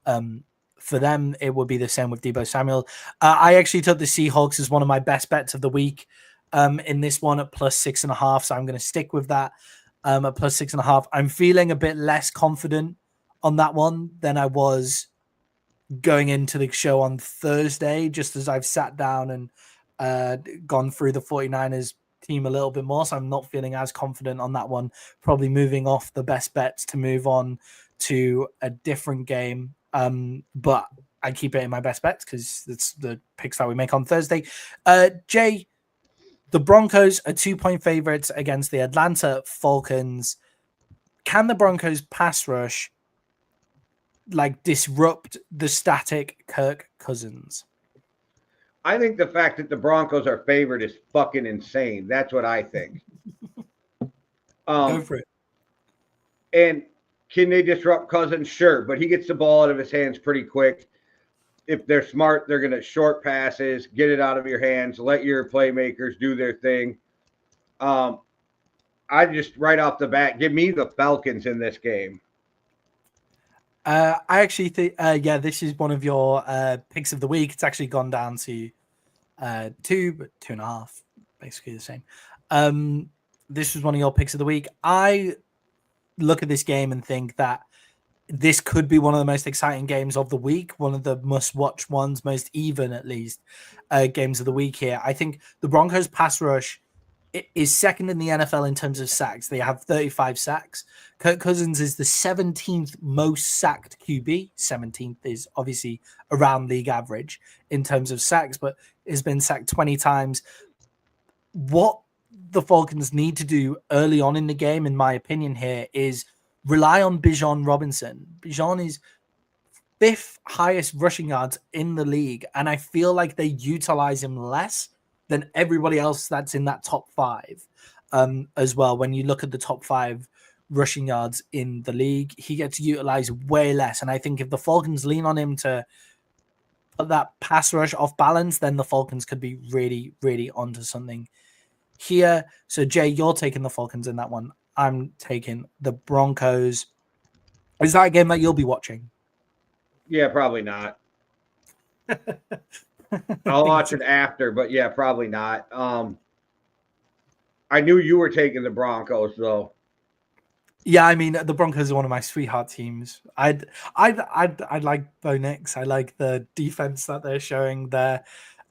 For them, it would be the same with Deebo Samuel. I actually took the Seahawks as one of my best bets of the week in this one at +6.5, so I'm going to stick with that at +6.5. I'm feeling a bit less confident on that one than I was going into the show on Thursday, just as I've sat down and gone through the 49ers team a little bit more, so I'm not feeling as confident on that one. Probably moving off the best bets to move on to a different game. But I keep it in my best bets because it's the picks that we make on Thursday. Jay, the Broncos are 2-point favorites against the Atlanta Falcons. Can the Broncos pass rush disrupt the static Kirk Cousins? I think the fact that the Broncos are favored is fucking insane. That's what I think. Go for it. And can they disrupt Cousins? Sure, but he gets the ball out of his hands pretty quick. If they're smart, they're going to short passes, get it out of your hands, let your playmakers do their thing. I just, right off the bat, give me the Falcons in this game. I actually think, this is one of your picks of the week. It's actually gone down to 2, but 2.5, basically the same. This was one of your picks of the week. I look at this game and think that this could be one of the most exciting games of the week, one of the must-watch ones, most even at least, games of the week here. I think the Broncos pass rush is second in the NFL in terms of sacks. They have 35 sacks. Kirk Cousins is the 17th most sacked QB. 17th is obviously around league average in terms of sacks, but has been sacked 20 times. What the Falcons need to do early on in the game, in my opinion here, is rely on Bijan Robinson. Bijan is fifth highest rushing yards in the league, and I feel like they utilize him less than everybody else that's in that top five as well. When you look at the top five rushing yards in the league, he gets utilized way less. And I think if the Falcons lean on him to put that pass rush off balance, then the Falcons could be really, really onto something here. So, Jay, you're taking the Falcons in that one. I'm taking the Broncos. Is that a game that you'll be watching? Yeah, probably not. I'll watch it after, but yeah, probably not. I knew you were taking the Broncos, though. Yeah, I mean the Broncos are one of my sweetheart teams. I like Bo Nix. I like the defense that they're showing there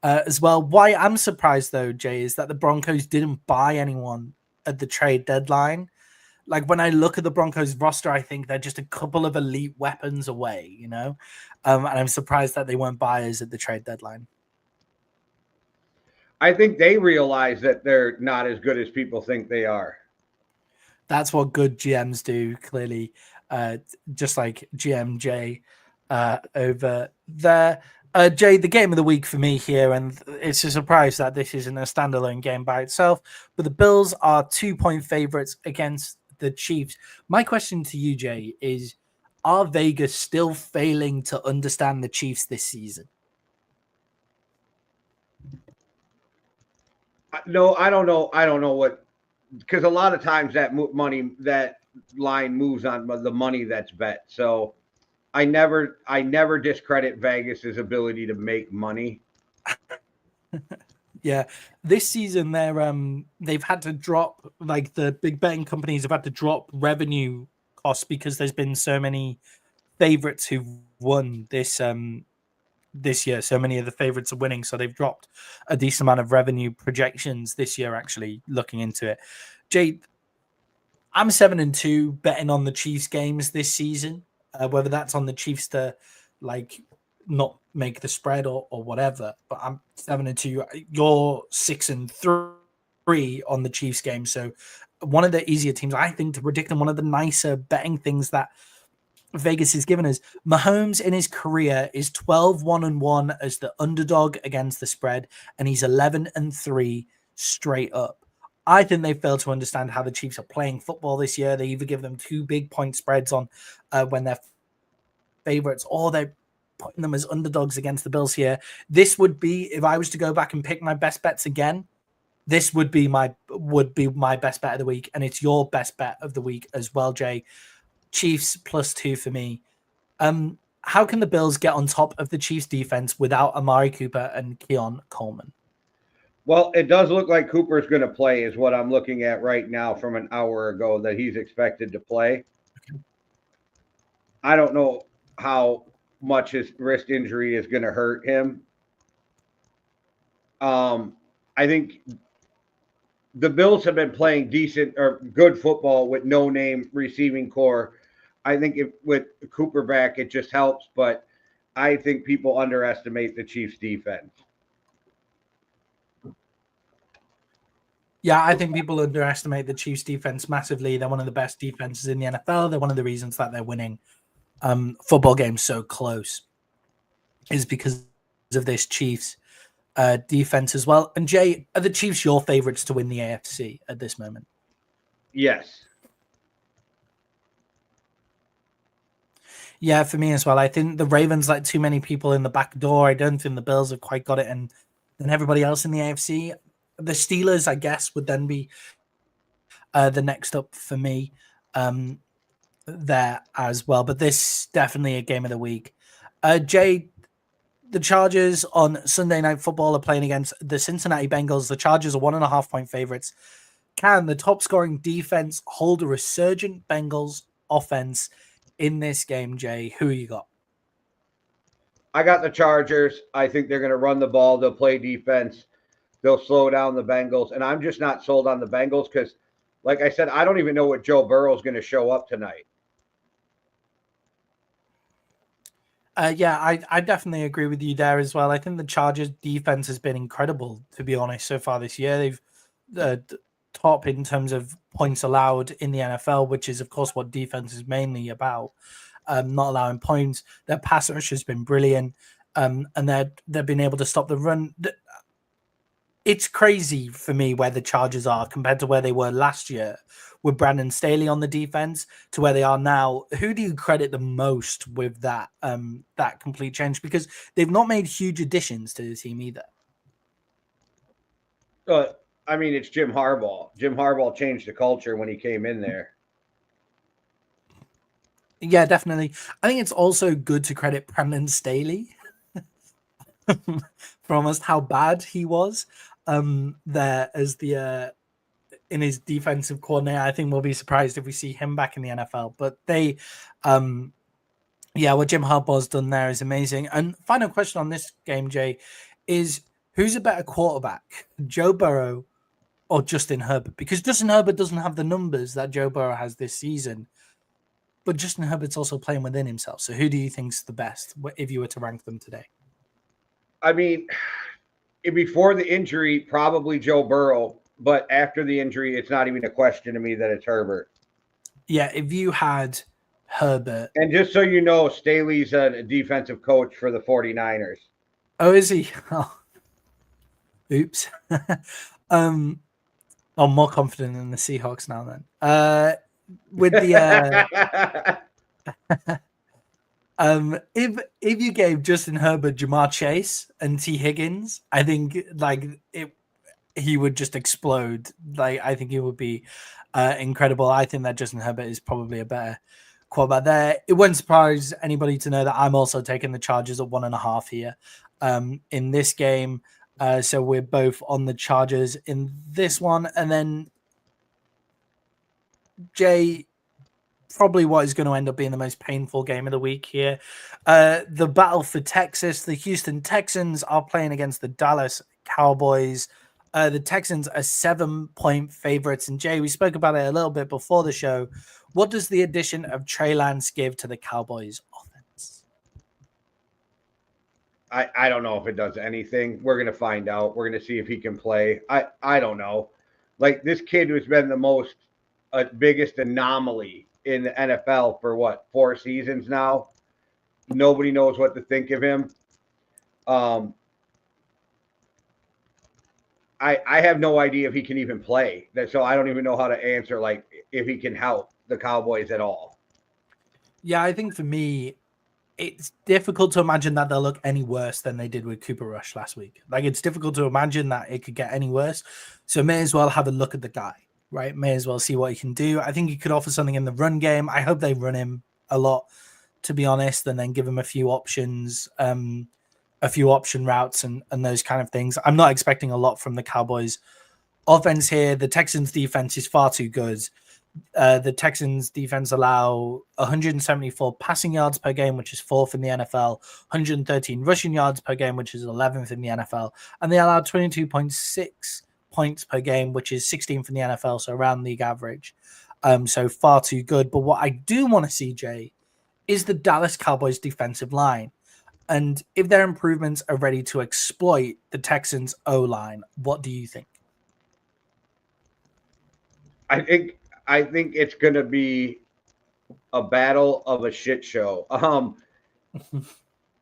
as well. Why I'm surprised though, Jay, is that the Broncos didn't buy anyone at the trade deadline. Like when I look at the Broncos roster, I think they're just a couple of elite weapons away, you know? And I'm surprised that they weren't buyers at the trade deadline. I think they realize that they're not as good as people think they are. That's what good GMs do, clearly, just like GMJ over there. Jay, the game of the week for me here, and it's a surprise that this isn't a standalone game by itself, but the Bills are 2-point favorites against the Chiefs. My question to you, Jay, is are Vegas still failing to understand the Chiefs this season? No, I don't know. I don't know what, because a lot of times that that line moves on the money that's bet. So I never discredit Vegas's ability to make money. Yeah, this season they've had to drop, like the big betting companies have had to drop revenue costs because there's been so many favorites who've won this year. So many of the favorites are winning, so they've dropped a decent amount of revenue projections this year. Actually, looking into it, Jay, I'm 7-2 betting on the Chiefs games this season. Whether that's on the Chiefs to like not make the spread or whatever, but I'm 7-2. You're 6-3 on the Chiefs game. So one of the easier teams, I think, to predict, and one of the nicer betting things that Vegas has given us. Mahomes in his career is 12-1-1 as the underdog against the spread, and he's 11-3 straight up. I think they fail to understand how the Chiefs are playing football this year. They either give them 2 big point spreads on when they're favorites, or they're putting them as underdogs against the Bills here. This would be, if I was to go back and pick my best bets again, this would be my best bet of the week, and it's your best bet of the week as well, Jay. Chiefs +2 for me. How can the Bills get on top of the Chiefs defense without Amari Cooper and Keon Coleman? Well, it does look like Cooper's going to play, is what I'm looking at right now from an hour ago, that he's expected to play. I don't know how much his wrist injury is going to hurt him. I think the Bills have been playing decent or good football with no name receiving core. I think with Cooper back, it just helps, but I think people underestimate the Chiefs defense. Yeah, I think people underestimate the Chiefs defense massively. They're one of the best defenses in the NFL. They're one of the reasons that they're winning football games so close is because of this Chiefs defense as well. And Jay, are the Chiefs your favorites to win the AFC at this moment? Yes. Yeah, for me as well. I think the Ravens let too many people in the back door. I don't think the Bills have quite got it. And then everybody else in the AFC, the Steelers, I guess, would then be the next up for me there as well. But this definitely a game of the week. Jay, the Chargers on Sunday Night Football are playing against the Cincinnati Bengals. The Chargers are 1.5-point favorites. Can the top scoring defense hold a resurgent Bengals offense in this game, Jay, who you got? I got the Chargers. I think they're going to run the ball. They'll play defense. They'll slow down the Bengals. And I'm just not sold on the Bengals because, like I said, I don't even know what Joe Burrow is going to show up tonight. Yeah, I definitely agree with you there as well. I think the Chargers defense has been incredible, to be honest, so far this year. They've top in terms of points allowed in the NFL, which is, of course, what defense is mainly about. Not allowing points. Their pass rush has been brilliant, and they've been able to stop the run. It's crazy for me where the Chargers are compared to where they were last year with Brandon Staley on the defense to where they are now. Who do you credit the most with that that complete change? Because they've not made huge additions to the team either. I mean, it's Jim Harbaugh. Jim Harbaugh changed the culture when he came in there. Yeah, definitely. I think it's also good to credit Brandon Staley for almost how bad he was there as the in his defensive coordinator. I think we'll be surprised if we see him back in the NFL. But they, what Jim Harbaugh's done there is amazing. And final question on this game, Jay, is who's a better quarterback, Joe Burrow or Justin Herbert? Because Justin Herbert doesn't have the numbers that Joe Burrow has this season. But Justin Herbert's also playing within himself. So who do you think's the best if you were to rank them today? I mean, before the injury, probably Joe Burrow. But after the injury, it's not even a question to me that it's Herbert. Yeah, if you had Herbert. And just so you know, Staley's a defensive coach for the 49ers. Oh, is he? Oh. Oops. I'm more confident in the Seahawks now then. With the if you gave Justin Herbert Jamar Chase and T. Higgins, I think he would just explode. I think he would be incredible. I think that Justin Herbert is probably a better quarterback there. It wouldn't surprise anybody to know that I'm also taking the Chargers at 1.5 here in this game. So we're both on the Chargers in this one. And then Jay, probably what is going to end up being the most painful game of the week here. The battle for Texas. The Houston Texans are playing against the Dallas Cowboys. The Texans are 7-point favorites. And Jay, we spoke about it a little bit before the show. What does the addition of Trey Lance give to the Cowboys offense? I don't know if it does anything. We're going to find out. We're going to see if he can play. I don't know. This kid who's been the most biggest anomaly in the NFL for 4 seasons now. Nobody knows what to think of him. I have no idea if he can even play. So I don't even know how to answer if he can help the Cowboys at all. Yeah, I think for me, it's difficult to imagine that they'll look any worse than they did with Cooper Rush last week. It's difficult to imagine that it could get any worse. So may as well have a look at the guy, right? May as well see what he can do. I think he could offer something in the run game. I hope they run him a lot, to be honest, and then give him a few options, a few option routes and those kind of things. I'm not expecting a lot from the Cowboys offense here. The Texans defense is far too good. The Texans defense allow 174 passing yards per game, which is 4th in the NFL, 113 rushing yards per game, which is 11th in the NFL, and they allow 22.6 points per game, which is 16th in the NFL, so around league average. So far too good. But what I do want to see, Jay, is the Dallas Cowboys defensive line. And if their improvements are ready to exploit the Texans O-line, what do you think? I think it's going to be a battle of a shit show.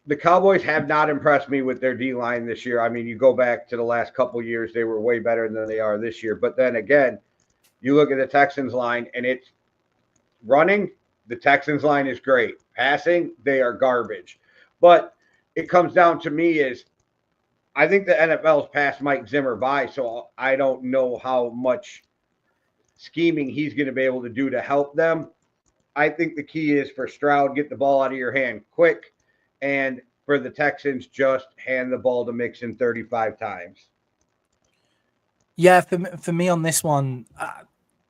The Cowboys have not impressed me with their D-line this year. I mean, you go back to the last couple of years, they were way better than they are this year. But then again, you look at the Texans line, and it's running. The Texans line is great. Passing, they are garbage. But it comes down to me is I think the NFL's passed Mike Zimmer by, so I don't know how much scheming he's going to be able to do to help them. I think the key is for Stroud, get the ball out of your hand quick, and for the Texans, just hand the ball to Mixon 35 times. Yeah, for me on this one,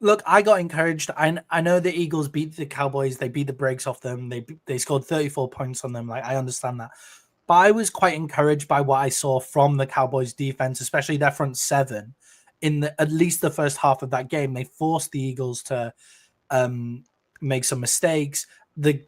Look, I got encouraged. I know the Eagles beat the Cowboys. They beat the brakes off them. They scored 34 points on them. Like, I understand that. But I was quite encouraged by what I saw from the Cowboys defense, especially their front seven. At least the first half of that game, they forced the Eagles to make some mistakes. The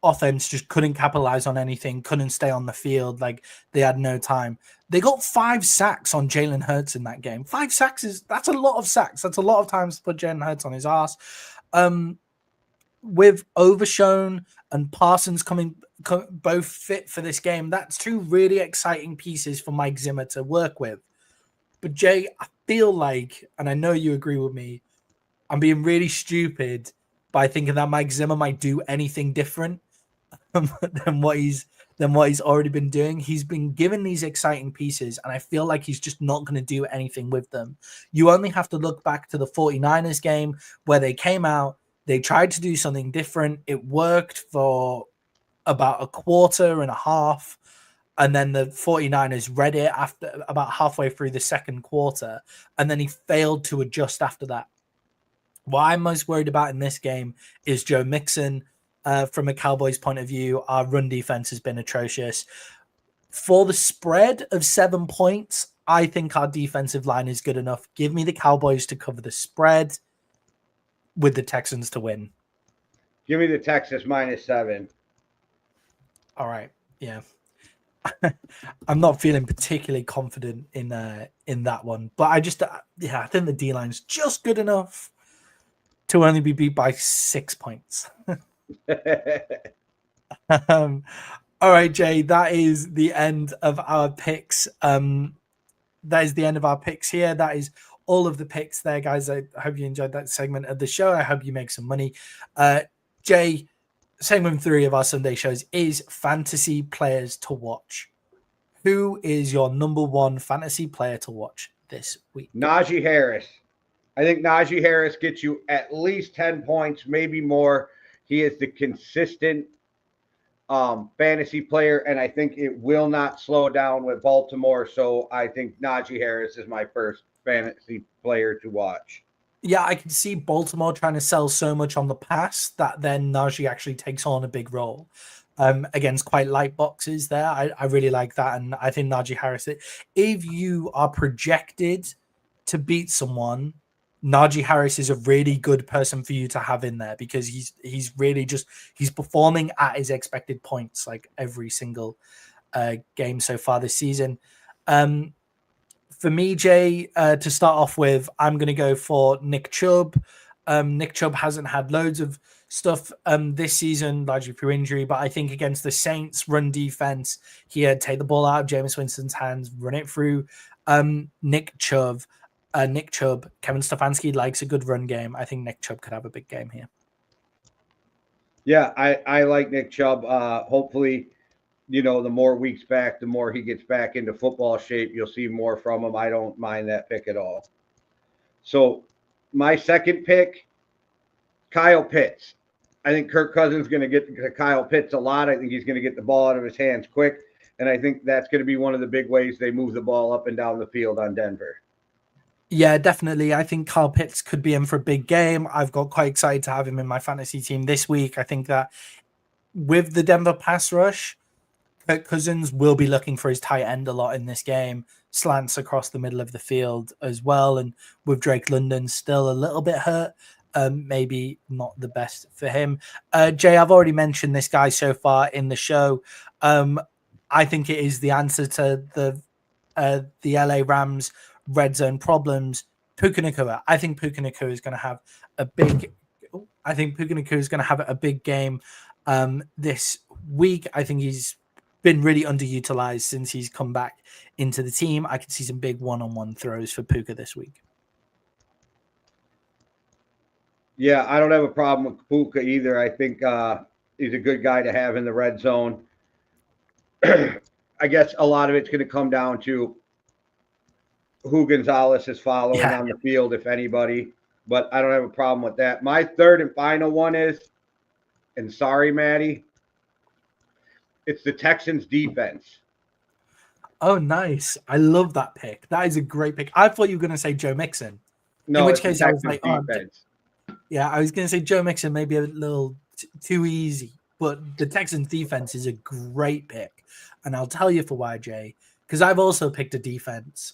offense just couldn't capitalize on anything, couldn't stay on the field. Like, they had no time. They got 5 sacks on Jalen Hurts in that game. 5 sacks that's a lot of sacks. That's a lot of times to put Jalen Hurts on his ass. With Overshone and Parsons coming both fit for this game, that's 2 really exciting pieces for Mike Zimmer to work with. But Jay, I feel like, and I know you agree with me, I'm being really stupid by thinking that Mike Zimmer might do anything different than what he's already been doing. He's been given these exciting pieces, and I feel like he's just not going to do anything with them. You only have to look back to the 49ers game where they came out, they tried to do something different. It worked for about a quarter and a half, and then the 49ers read it after about halfway through the second quarter, and then he failed to adjust after that. What I'm most worried about in this game is Joe Mixon. From a Cowboys point of view, our run defense has been atrocious. For the spread of 7 points, I think our defensive line is good enough. Give me the Cowboys to cover the spread with the Texans to win. Give me the Texas -7. All right. Yeah. I'm not feeling particularly confident in that one, but I think the D line's just good enough to only be beat by 6 points. All right, Jay, that is the end of our picks. That is the end of our picks here. That is all of the picks there, guys. I hope you enjoyed that segment of the show. I hope you make some money. Jay, segment 3 of our Sunday shows is fantasy players to watch. Who is your number 1 fantasy player to watch this week? Najee Harris. I think Najee Harris gets you at least 10 points, maybe more. He is the consistent fantasy player, and I think it will not slow down with Baltimore. So I think Najee Harris is my first fantasy player to watch. Yeah, I can see Baltimore trying to sell so much on the pass that then Najee actually takes on a big role against quite light boxes there. I really like that, and I think Najee Harris, if you are projected to beat someone, Najee Harris is a really good person for you to have in there because he's really he's performing at his expected points like every single game so far this season. For me, Jay, to start off with, I'm going to go for Nick Chubb. Nick Chubb hasn't had loads of stuff this season, largely through injury, but I think against the Saints run defense, he had take the ball out of Jameis Winston's hands, run it through Nick Chubb. Kevin Stefanski likes a good run game. I think Nick Chubb could have a big game here. Yeah, I like Nick Chubb. Hopefully, the more weeks back, the more he gets back into football shape, you'll see more from him. I don't mind that pick at all. So my second pick, Kyle Pitts. I think Kirk Cousins is going to get to Kyle Pitts a lot. I think he's going to get the ball out of his hands quick, and I think that's going to be one of the big ways they move the ball up and down the field on Denver. Yeah, definitely. I think Kyle Pitts could be in for a big game. I've got quite excited to have him in my fantasy team this week. I think that with the Denver pass rush, Kirk Cousins will be looking for his tight end a lot in this game, slants across the middle of the field as well. And with Drake London still a little bit hurt, maybe not the best for him. Jay, I've already mentioned this guy so far in the show. I think it is the answer to the LA Rams red zone problems. Puka Nacua. I think Puka Nacua is going to have a big. I think Puka Nacua is going to have a big game this week. I think he's been really underutilized since he's come back into the team. I can see some big one-on-one throws for Puka this week. Yeah, I don't have a problem with Puka either. I think he's a good guy to have in the red zone. I guess a lot of it's going to come down to who Gonzalez is following on the field, if anybody. But I don't have a problem with that. My third and final one is, and sorry, Maddie, it's the Texans defense. Oh, nice. I love that pick. That is a great pick. I thought you were going to say Joe Mixon. No, In which it's the case, I was Texans like, defense. yeah, I was going to say Joe Mixon may be a little too easy, but the Texans defense is a great pick. And I'll tell you for why, Jay, because I've also picked a defense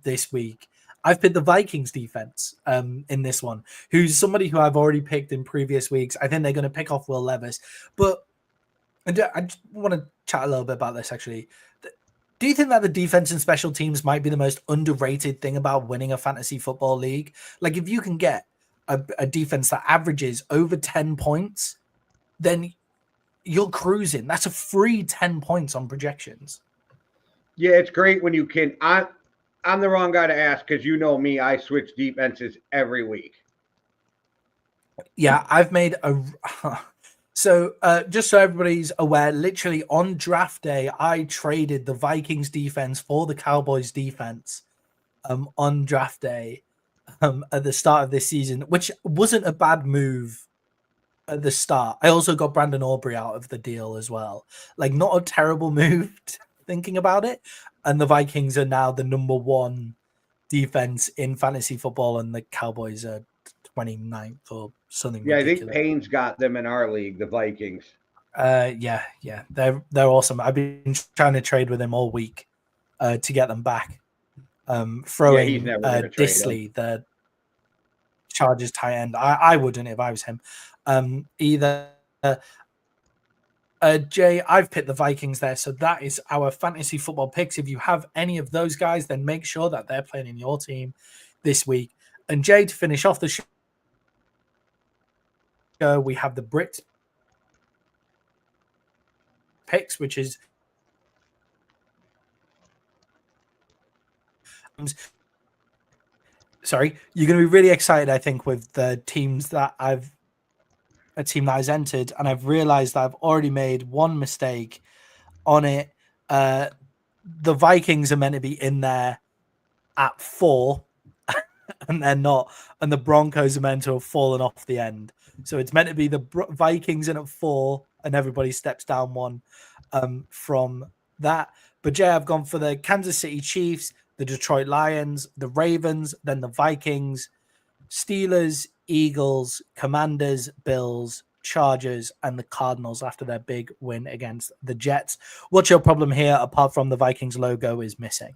this week. I've picked the Vikings defense in this one, who's somebody who I've already picked in previous weeks. I think they're going to pick off Will Levis. But I just want to chat a little bit about this, actually. Do you think that the defense and special teams might be the most underrated thing about winning a fantasy football league? Like, if you can get a defense that averages over 10 points, then you're cruising. That's a free 10 points on projections. Yeah, it's great when you can. I'm the wrong guy to ask because you know me. I switch defenses every week. Yeah, I've made a. So just so everybody's aware, literally on draft day, I traded the Vikings defense for the Cowboys defense on draft day at the start of this season, which wasn't a bad move at the start. I also got Brandon Aubrey out of the deal as well. Like, not a terrible move thinking about it. And the Vikings are now the number one defense in fantasy football, and the Cowboys are 29th or something Yeah, ridiculous. I think Payne's got them in our league, the Vikings. Yeah, they're awesome. I've been trying to trade with him all week to get them back. Throwing he's never gonna trade Disley, the Chargers tight end. I wouldn't if I was him. Either Jay, I've picked the Vikings there, so that is our fantasy football picks. If you have any of those guys, then make sure that they're playing in your team this week. And Jay, to finish off the show, we have the Brit picks, which is sorry, you're going to be really excited, I think, with the teams that a team that has entered, and I've realized that I've already made one mistake on it. The Vikings are meant to be in there at 4, and they're not, and the Broncos are meant to have fallen off the end. So it's meant to be the Vikings in at 4, and everybody steps down 1 from that. But Jay, I've gone for the Kansas City Chiefs, the Detroit Lions, the Ravens, then the Vikings, Steelers, Eagles, Commanders, Bills, Chargers, and the Cardinals after their big win against the Jets. What's your problem here, apart from the Vikings logo is missing?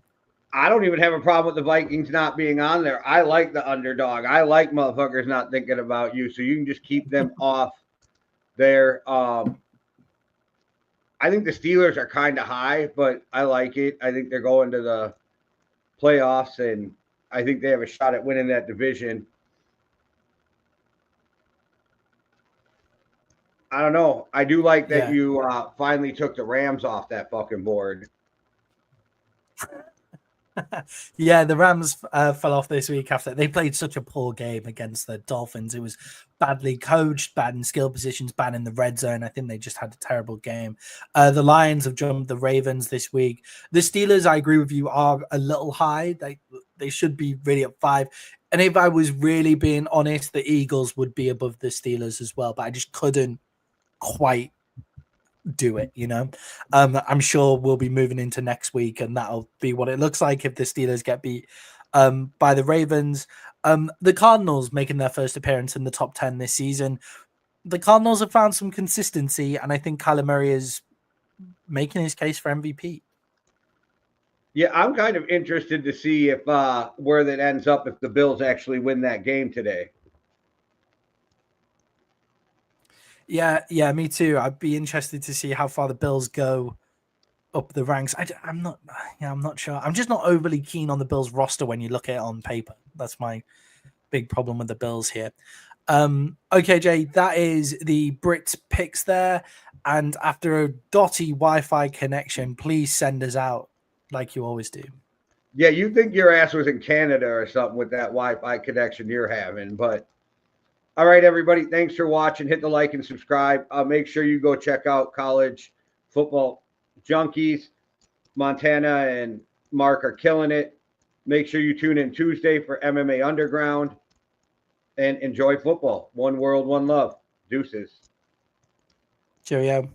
I don't even have a problem with the Vikings not being on there. I like the underdog. I like motherfuckers not thinking about you, so you can just keep them off there. I think the Steelers are kind of high, but I like it. I think they're going to the playoffs, and I think they have a shot at winning that division. I don't know. I do like that you finally took the Rams off that fucking board. Yeah, the Rams fell off this week after they played such a poor game against the Dolphins. It was badly coached, bad in skill positions, bad in the red zone. I think they just had a terrible game. The Lions have jumped the Ravens this week. The Steelers, I agree with you, are a little high. They should be really at 5. And if I was really being honest, the Eagles would be above the Steelers as well, but I just couldn't quite do it, I'm sure we'll be moving into next week, and that'll be what it looks like if the Steelers get beat by the Ravens. The Cardinals making their first appearance in the top 10 this season. The Cardinals have found some consistency, and I think Kyler Murray is making his case for MVP. Yeah, I'm kind of interested to see if where that ends up if the Bills actually win that game today. Yeah, me too. I'd be interested to see how far the Bills go up the ranks. I'm not sure. I'm just not overly keen on the Bills roster when you look at it on paper. That's my big problem with the Bills here. Okay, Jay, that is the Brit picks there. And after a dotty Wi-Fi connection, please send us out like you always do. Yeah, you think your ass was in Canada or something with that Wi-Fi connection you're having, but all right, everybody. Thanks for watching. Hit the like and subscribe. Make sure you go check out College Football Junkies. Montana and Mark are killing it. Make sure you tune in Tuesday for MMA Underground. And enjoy football. One world, one love. Deuces. Cheerio.